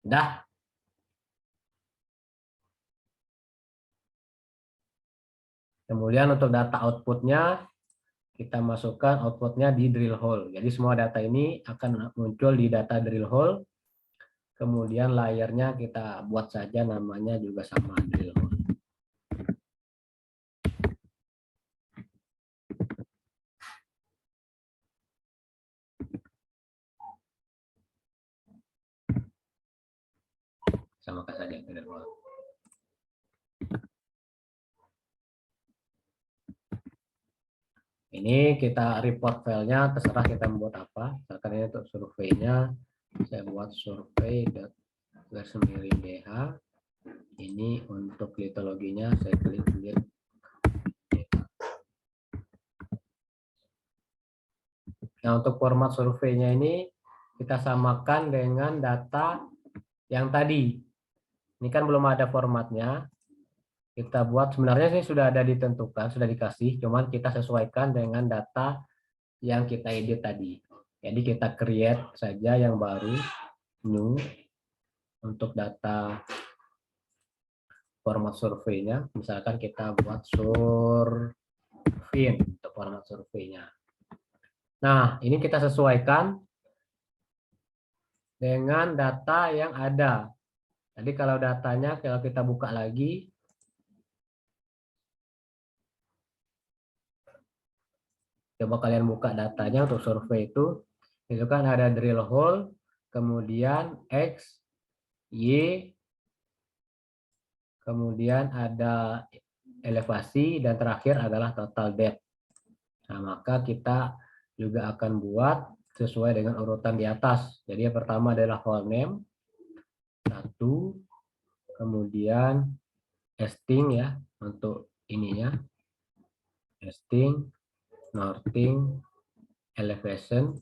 A: udah. Kemudian untuk data outputnya, kita masukkan outputnya di drill hole. Jadi semua data ini akan muncul di data drill hole. Kemudian layernya kita buat saja namanya juga sama drill hole. Samakan saja drill hole. Ini kita report filenya, terserah kita membuat apa. Misalkan ini untuk surveinya, saya buat survei.garis_bh. Ini untuk litologinya, saya klik lihat. Nah, untuk format surveinya ini kita samakan dengan data yang tadi. Ini kan belum ada formatnya. Kita buat, sebenarnya sih sudah ada ditentukan, sudah dikasih, cuman kita sesuaikan dengan data yang kita edit tadi. Jadi kita create saja yang baru, new, untuk data format surveinya. Misalkan kita buat survei untuk format surveinya. Nah, ini kita sesuaikan dengan data yang ada. Jadi kalau datanya, kalau kita buka lagi, coba kalian buka datanya untuk survei itu kan ada drill hole, kemudian X, Y, kemudian ada elevasi, dan terakhir adalah total depth. Nah, maka kita juga akan buat sesuai dengan urutan di atas. Jadi yang pertama adalah hole name, 1, kemudian esting ya, untuk ininya, esting, northing, elevation,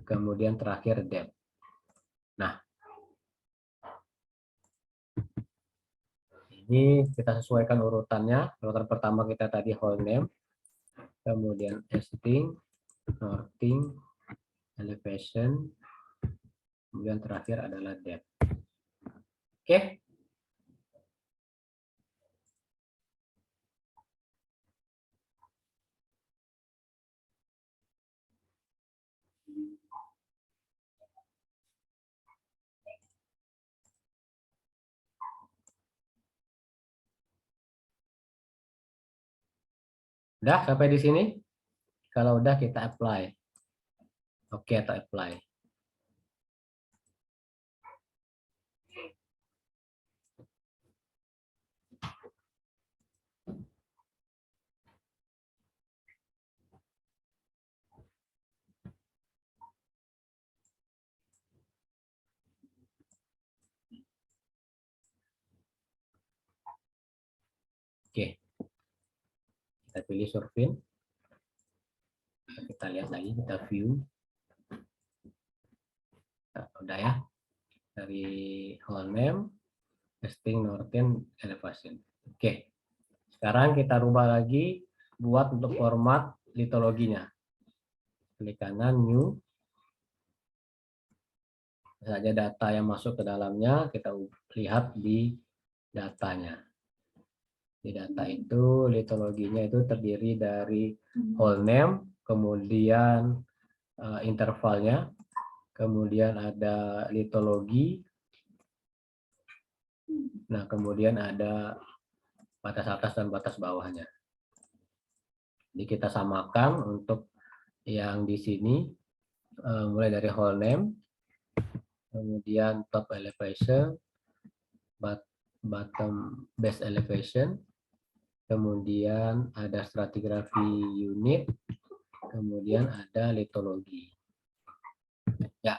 A: kemudian terakhir depth. Nah, ini kita sesuaikan urutannya. Urutan pertama kita tadi hole name, kemudian esting, northing, elevation, kemudian terakhir adalah depth. Oke. Udah sampai di sini? Kalau udah kita apply. Oke, atau apply. Oke. Kita pilih survei. Kita lihat lagi, kita view. Nah, udah ya. Dari hole name, esting, northern, elevation. Oke. Sekarang kita rubah lagi buat untuk format litologinya. Klik kanan, new. Saja data yang masuk ke dalamnya, kita lihat di datanya. Di data itu, litologinya itu terdiri dari hole name, kemudian intervalnya, kemudian ada litologi, nah kemudian ada batas atas dan batas bawahnya. Jadi kita samakan untuk yang di sini, mulai dari hole name, kemudian top elevation, bottom base elevation, kemudian ada stratigraphy unit, kemudian ada litologi. Ya,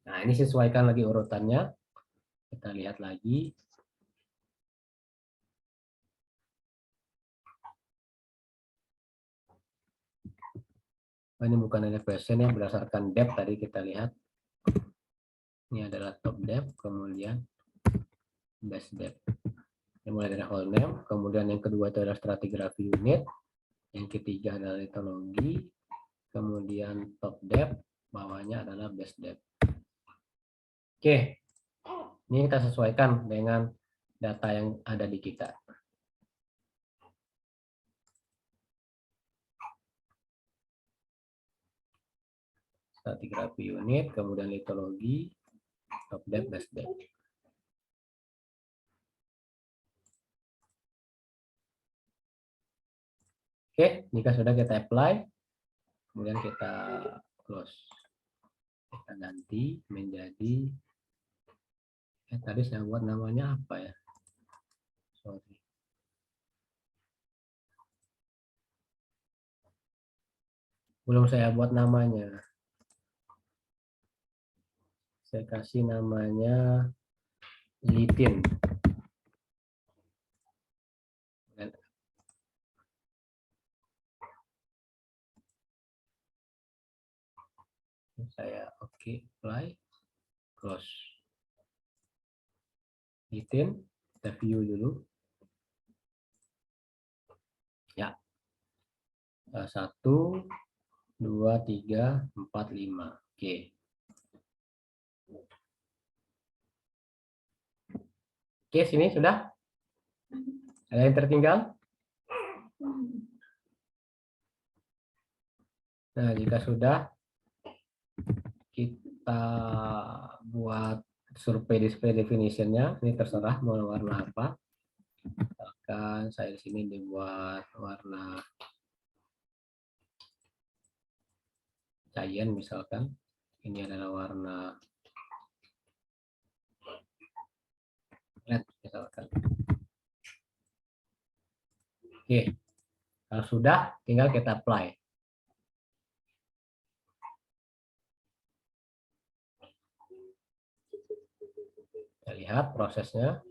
A: nah ini sesuaikan lagi urutannya. Kita lihat lagi. Ini bukan elevation ya, berdasarkan depth tadi kita lihat. Ini adalah top depth, kemudian base depth. Ini mulai dari hole name, kemudian yang kedua itu adalah stratigraphy unit, yang ketiga adalah litologi, kemudian top depth, bawahnya adalah base depth. Oke, ini kita sesuaikan dengan data yang ada di kita. Stratigraphy unit, kemudian litologi, top depth, base depth. Oke, jika sudah kita apply, kemudian kita close. Kita ganti menjadi, tadi saya buat namanya apa ya? Sorry. Belum saya buat namanya. Saya kasih namanya litin. Saya oke, apply, close. Litin, kita view dulu. Ya. 1, 2, 3, 4, 5. Oke. Oke, sini sudah? Ada yang tertinggal? Nah, jika sudah, kita buat survei display definition-nya. Ini terserah mau warna apa. Misalkan saya di sini dibuat warna cyan misalkan. Ini adalah warna red misalkan. Oke, kalau sudah tinggal kita apply. Kita lihat prosesnya.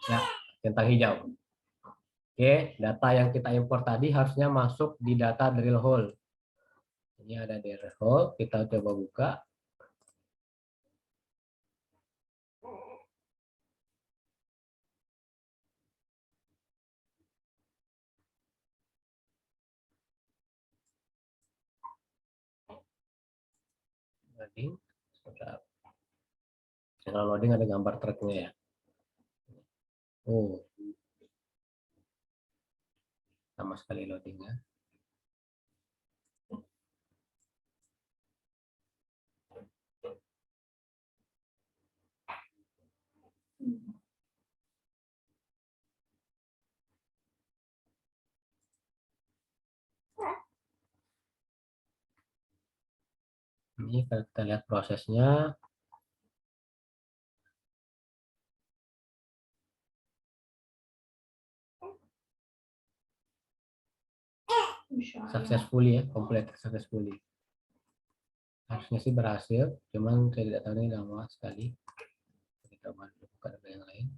A: Ya, centang hijau. Oke, data yang kita import tadi harusnya masuk di data drill hole. Ini ada drill hole, kita coba buka. Loading. Kalau loading ada gambar truknya ya. Oh, sama sekali loadingnya. Ini kalau kita lihat prosesnya. Successfully ya, complete successfully. Harusnya sih berhasil, cuman saya tidak tahu ini lama sekali. Kita coba buka data yang lain.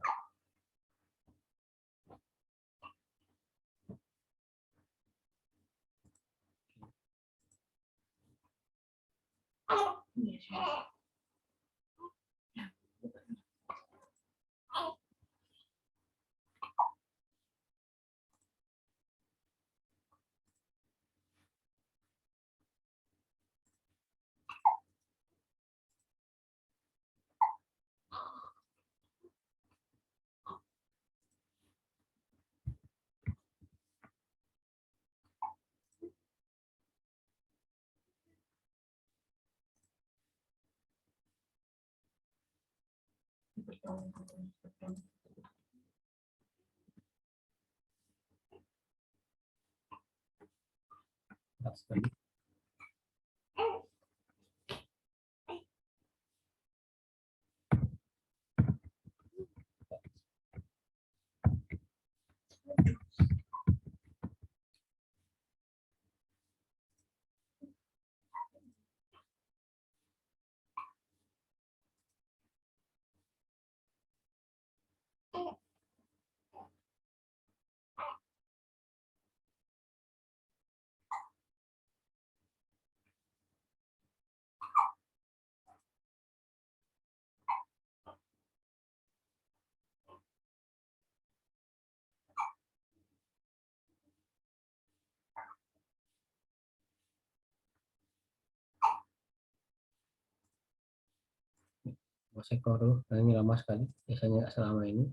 A: Mas Eko dulu, ini lama sekali, biasanya nggak selama ini.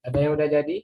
A: Ada yang udah jadi?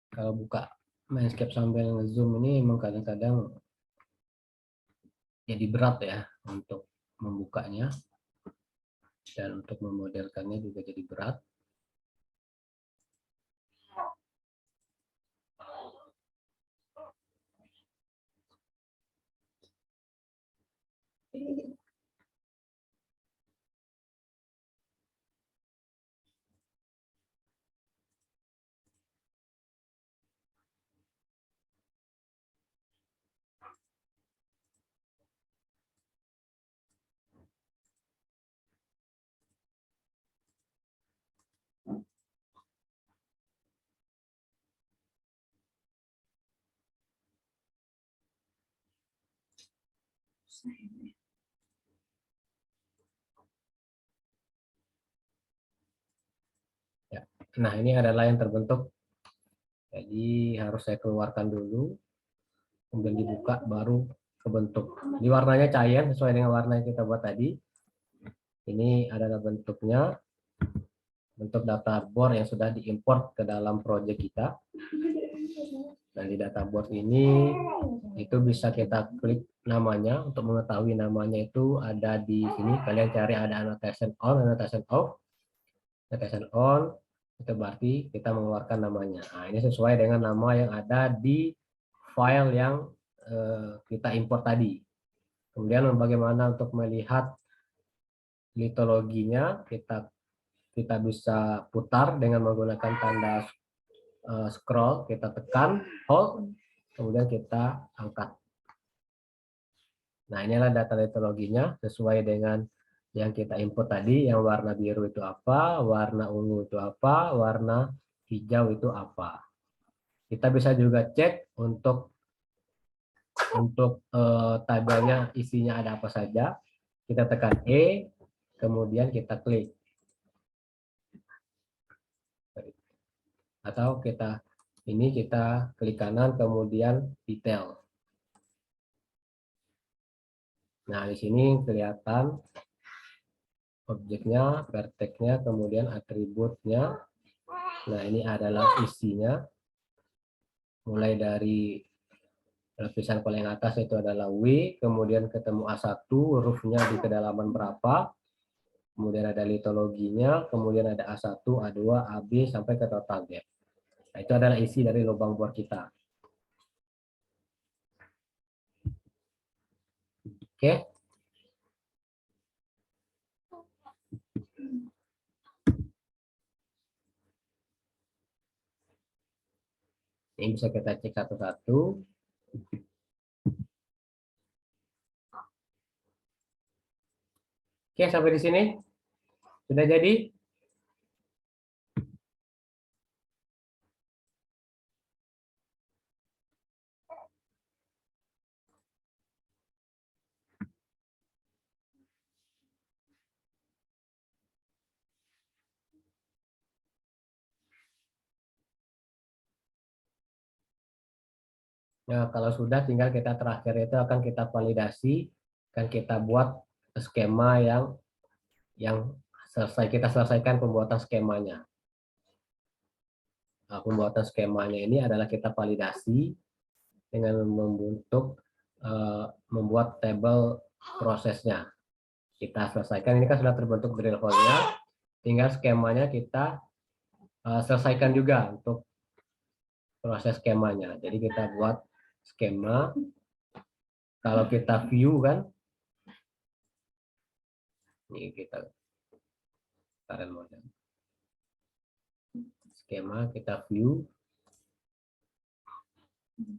A: Kalau buka Mindscape sambil nge-zoom ini memang kadang-kadang jadi berat ya untuk membukanya, dan untuk memodelkannya juga jadi berat. Ya. Nah, ini adalah yang terbentuk. Jadi harus saya keluarkan dulu, kemudian dibuka, baru kebentuk. Di warnanya cair sesuai dengan warna yang kita buat tadi. Ini adalah bentuknya, bentuk databoard yang sudah diimport ke dalam project kita. Dan di databoard ini itu bisa kita klik namanya. Untuk mengetahui namanya itu ada di sini. Kalian cari ada annotation on, annotation off. Annotation on itu berarti kita mengeluarkan namanya. Nah, ini sesuai dengan nama yang ada di file yang kita import tadi. Kemudian bagaimana untuk melihat litologinya, kita bisa putar dengan menggunakan tanda scroll, kita tekan hold, kemudian kita angkat. Nah, inilah data litologinya sesuai dengan yang kita input tadi. Yang warna biru itu apa, warna ungu itu apa, warna hijau itu apa. Kita bisa juga cek untuk tabelnya isinya ada apa saja. Kita tekan E, kemudian kita klik. Atau kita klik kanan, kemudian detail. Nah, di sini kelihatan objeknya, vertex-nya, kemudian atributnya. Nah, ini adalah isinya. Mulai dari lapisan paling atas itu adalah W, kemudian ketemu A1, hurufnya di kedalaman berapa. kemudian ada litologinya, kemudian ada A1, A2, AB, sampai ke total gap. Nah, itu adalah isi dari lubang bor kita. Oke. Ini bisa kita cek satu-satu. Oke, sampai di sini. Sudah jadi? Nah, kalau sudah, tinggal kita terakhir itu akan kita validasi, dan kita buat skema yang kita selesaikan pembuatan skemanya. Nah, pembuatan skemanya ini adalah kita validasi dengan membuat tabel prosesnya. Kita selesaikan, ini kan sudah terbentuk drill hole-nya, tinggal skemanya kita selesaikan juga untuk proses skemanya. Jadi kita buat skema. Kalau kita view kan, ini kita current model. Skema kita view.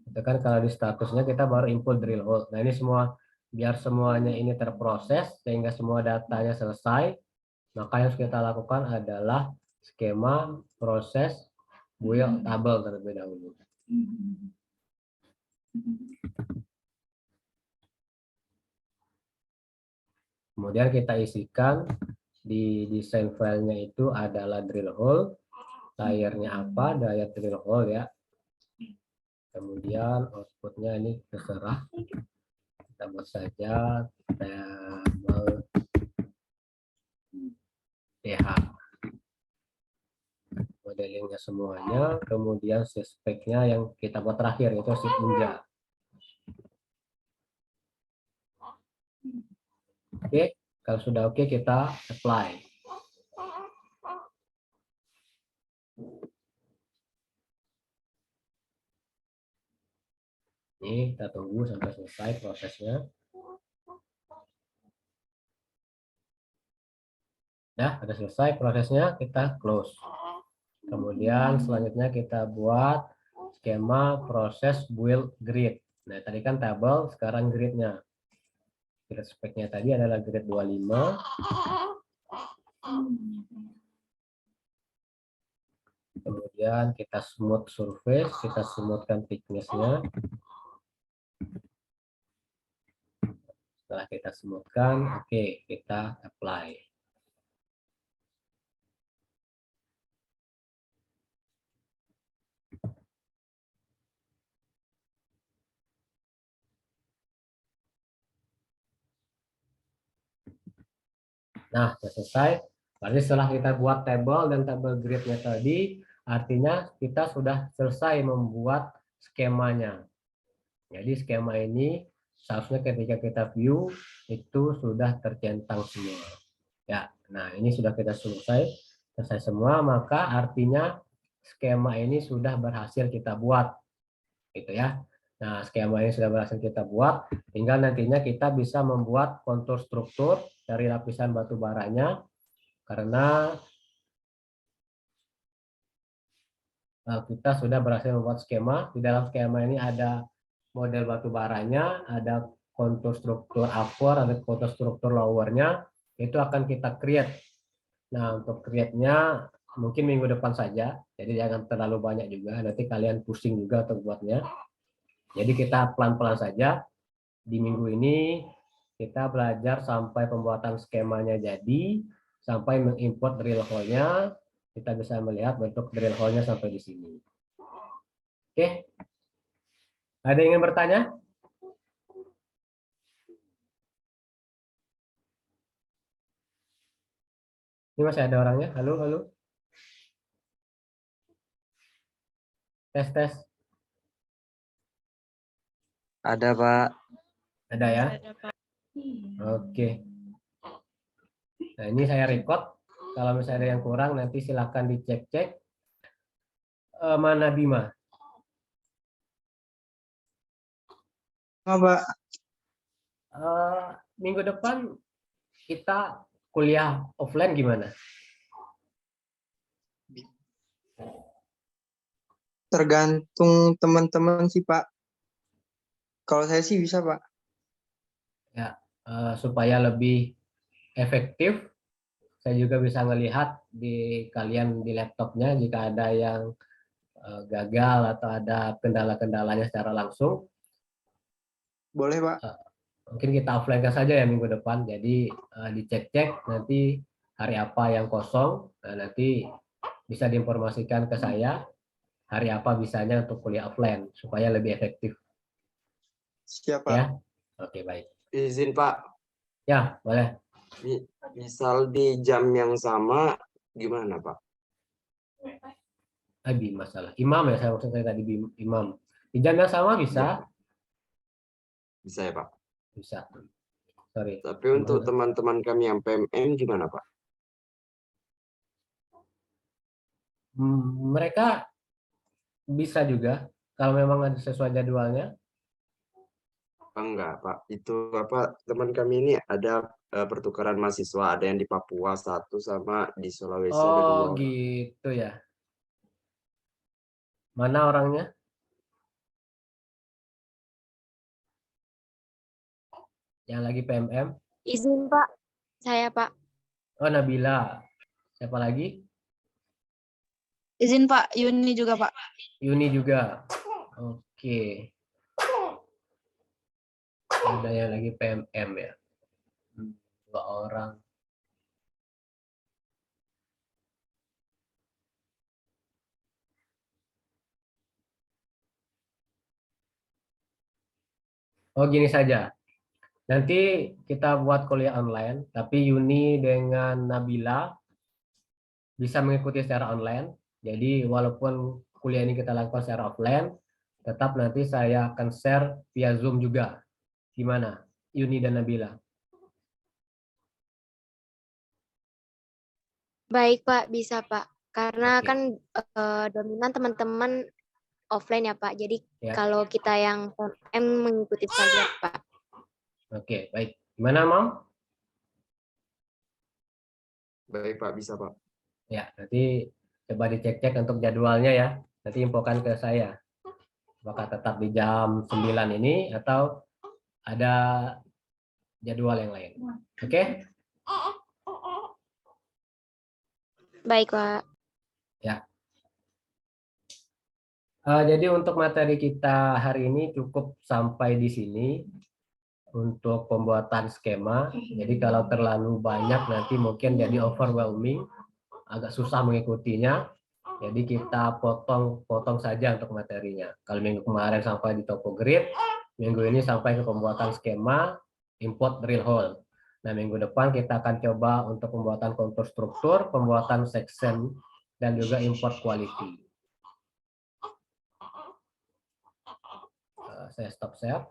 A: Itu kan kalau di statusnya kita baru input drill hole. Nah, ini semua biar semuanya ini terproses sehingga semua datanya selesai, maka yang harus kita lakukan adalah skema proses build table terlebih dahulu. Kemudian kita isikan di desain filenya itu adalah drill hole, layernya apa, daya drill hole ya. Kemudian outputnya ini terserah, kita buat saja tabel DH. Modelingnya semuanya, kemudian speknya yang kita buat terakhir itu si Ninja. Oke, kalau sudah oke kita apply. Ini kita tunggu sampai selesai prosesnya. Ya, sudah selesai prosesnya, kita close. Kemudian selanjutnya kita buat skema proses build grid. Nah, tadi kan tabel, sekarang gridnya. Grid speknya tadi adalah grid 25. Kemudian kita smooth surface, kita smoothkan thickness-nya. Setelah kita smoothkan, oke, kita apply. Nah, sudah selesai. Berarti setelah kita buat tabel dan tabel grid-nya tadi, artinya kita sudah selesai membuat skemanya. Jadi skema ini seharusnya ketika kita view itu sudah tercentang semua. Ya, nah ini sudah kita selesai semua, maka artinya skema ini sudah berhasil kita buat, gitu ya. Nah, skema ini sudah berhasil kita buat, tinggal nantinya kita bisa membuat kontur struktur dari lapisan batu baranya, karena kita sudah berhasil membuat skema. Di dalam skema ini ada model batu baranya, ada kontur struktur upper, ada kontur struktur lowernya, itu akan kita create. Nah, untuk create-nya mungkin minggu depan saja, jadi jangan terlalu banyak juga, nanti kalian pusing juga untuk buatnya. Jadi kita pelan-pelan saja. Di minggu ini kita belajar sampai pembuatan skemanya jadi, sampai mengimport drill hole-nya. Kita bisa melihat bentuk drill hole-nya sampai di sini. Oke. Ada yang ingin bertanya? Ini masih ada orangnya? Halo, halo. Tes, tes.
D: Ada, Pak.
A: Ada ya? Oke. Nah, ini saya record. Kalau misalnya ada yang kurang, nanti silakan dicek-cek. Mana Bima?
D: Pak.
A: Minggu depan kita kuliah offline gimana?
D: Tergantung teman-teman sih, Pak. Kalau saya sih bisa, Pak.
A: Ya, supaya lebih efektif, saya juga bisa melihat di kalian di laptopnya jika ada yang gagal atau ada kendala-kendalanya secara langsung.
D: Boleh, Pak.
A: Mungkin kita offline saja ya minggu depan. Jadi dicek-cek nanti hari apa yang kosong. Nah, nanti bisa diinformasikan ke saya hari apa bisanya untuk kuliah offline supaya lebih efektif.
D: Siap, Pak.
A: Ya, oke baik.
E: Izin Pak,
A: Ya boleh.
E: misal di jam yang sama gimana Pak?
A: Masalah imam ya, saya maksud saya tadi imam. Di jam yang sama bisa?
E: Bisa ya Pak?
A: Bisa. Sorry.
E: Tapi untuk teman-teman kami yang PMM gimana Pak?
A: Mereka bisa juga kalau memang ada sesuai jadwalnya.
E: Enggak Pak, itu apa teman kami ini ada pertukaran mahasiswa, ada yang di Papua satu sama di Sulawesi ada 2
A: Oh
E: orang.
A: gitu ya. Mana orangnya? Yang lagi PMM?
F: Izin Pak, saya Pak.
A: Oh Nabila. Siapa lagi?
B: Izin Pak, Yuni juga Pak.
A: Yuni juga. Oke. Ada yang lagi PMM ya. 2 orang. Oh gini saja. Nanti kita buat kuliah online, tapi Yuni dengan Nabila bisa mengikuti secara online. Jadi walaupun kuliah ini kita lakukan secara offline, tetap nanti saya akan share via Zoom juga. Gimana? Yuni dan Nabila.
F: Baik Pak, bisa Pak. Karena
A: Oke.
F: kan dominan teman-teman offline ya Pak. Jadi
A: Ya.
F: kalau kita yang PMM mengikuti saja Pak.
A: Oke, baik. Gimana, Mam?
E: Baik Pak, bisa Pak.
A: Ya, nanti coba dicek-cek untuk jadwalnya ya. Nanti infokan ke saya. Apakah tetap di jam 9 ini atau ada jadwal yang lain. Oke?
F: Baik Pak.
A: Ya. Jadi untuk materi kita hari ini cukup sampai di sini untuk pembuatan skema. Jadi kalau terlalu banyak nanti mungkin jadi overwhelming, agak susah mengikutinya. Jadi kita potong saja untuk materinya. Kalau minggu kemarin sampai di topogrid, minggu ini sampai ke pembuatan skema, import drill hole. Nah, minggu depan kita akan coba untuk pembuatan kontur struktur, pembuatan section, dan juga import quality. Saya stop share.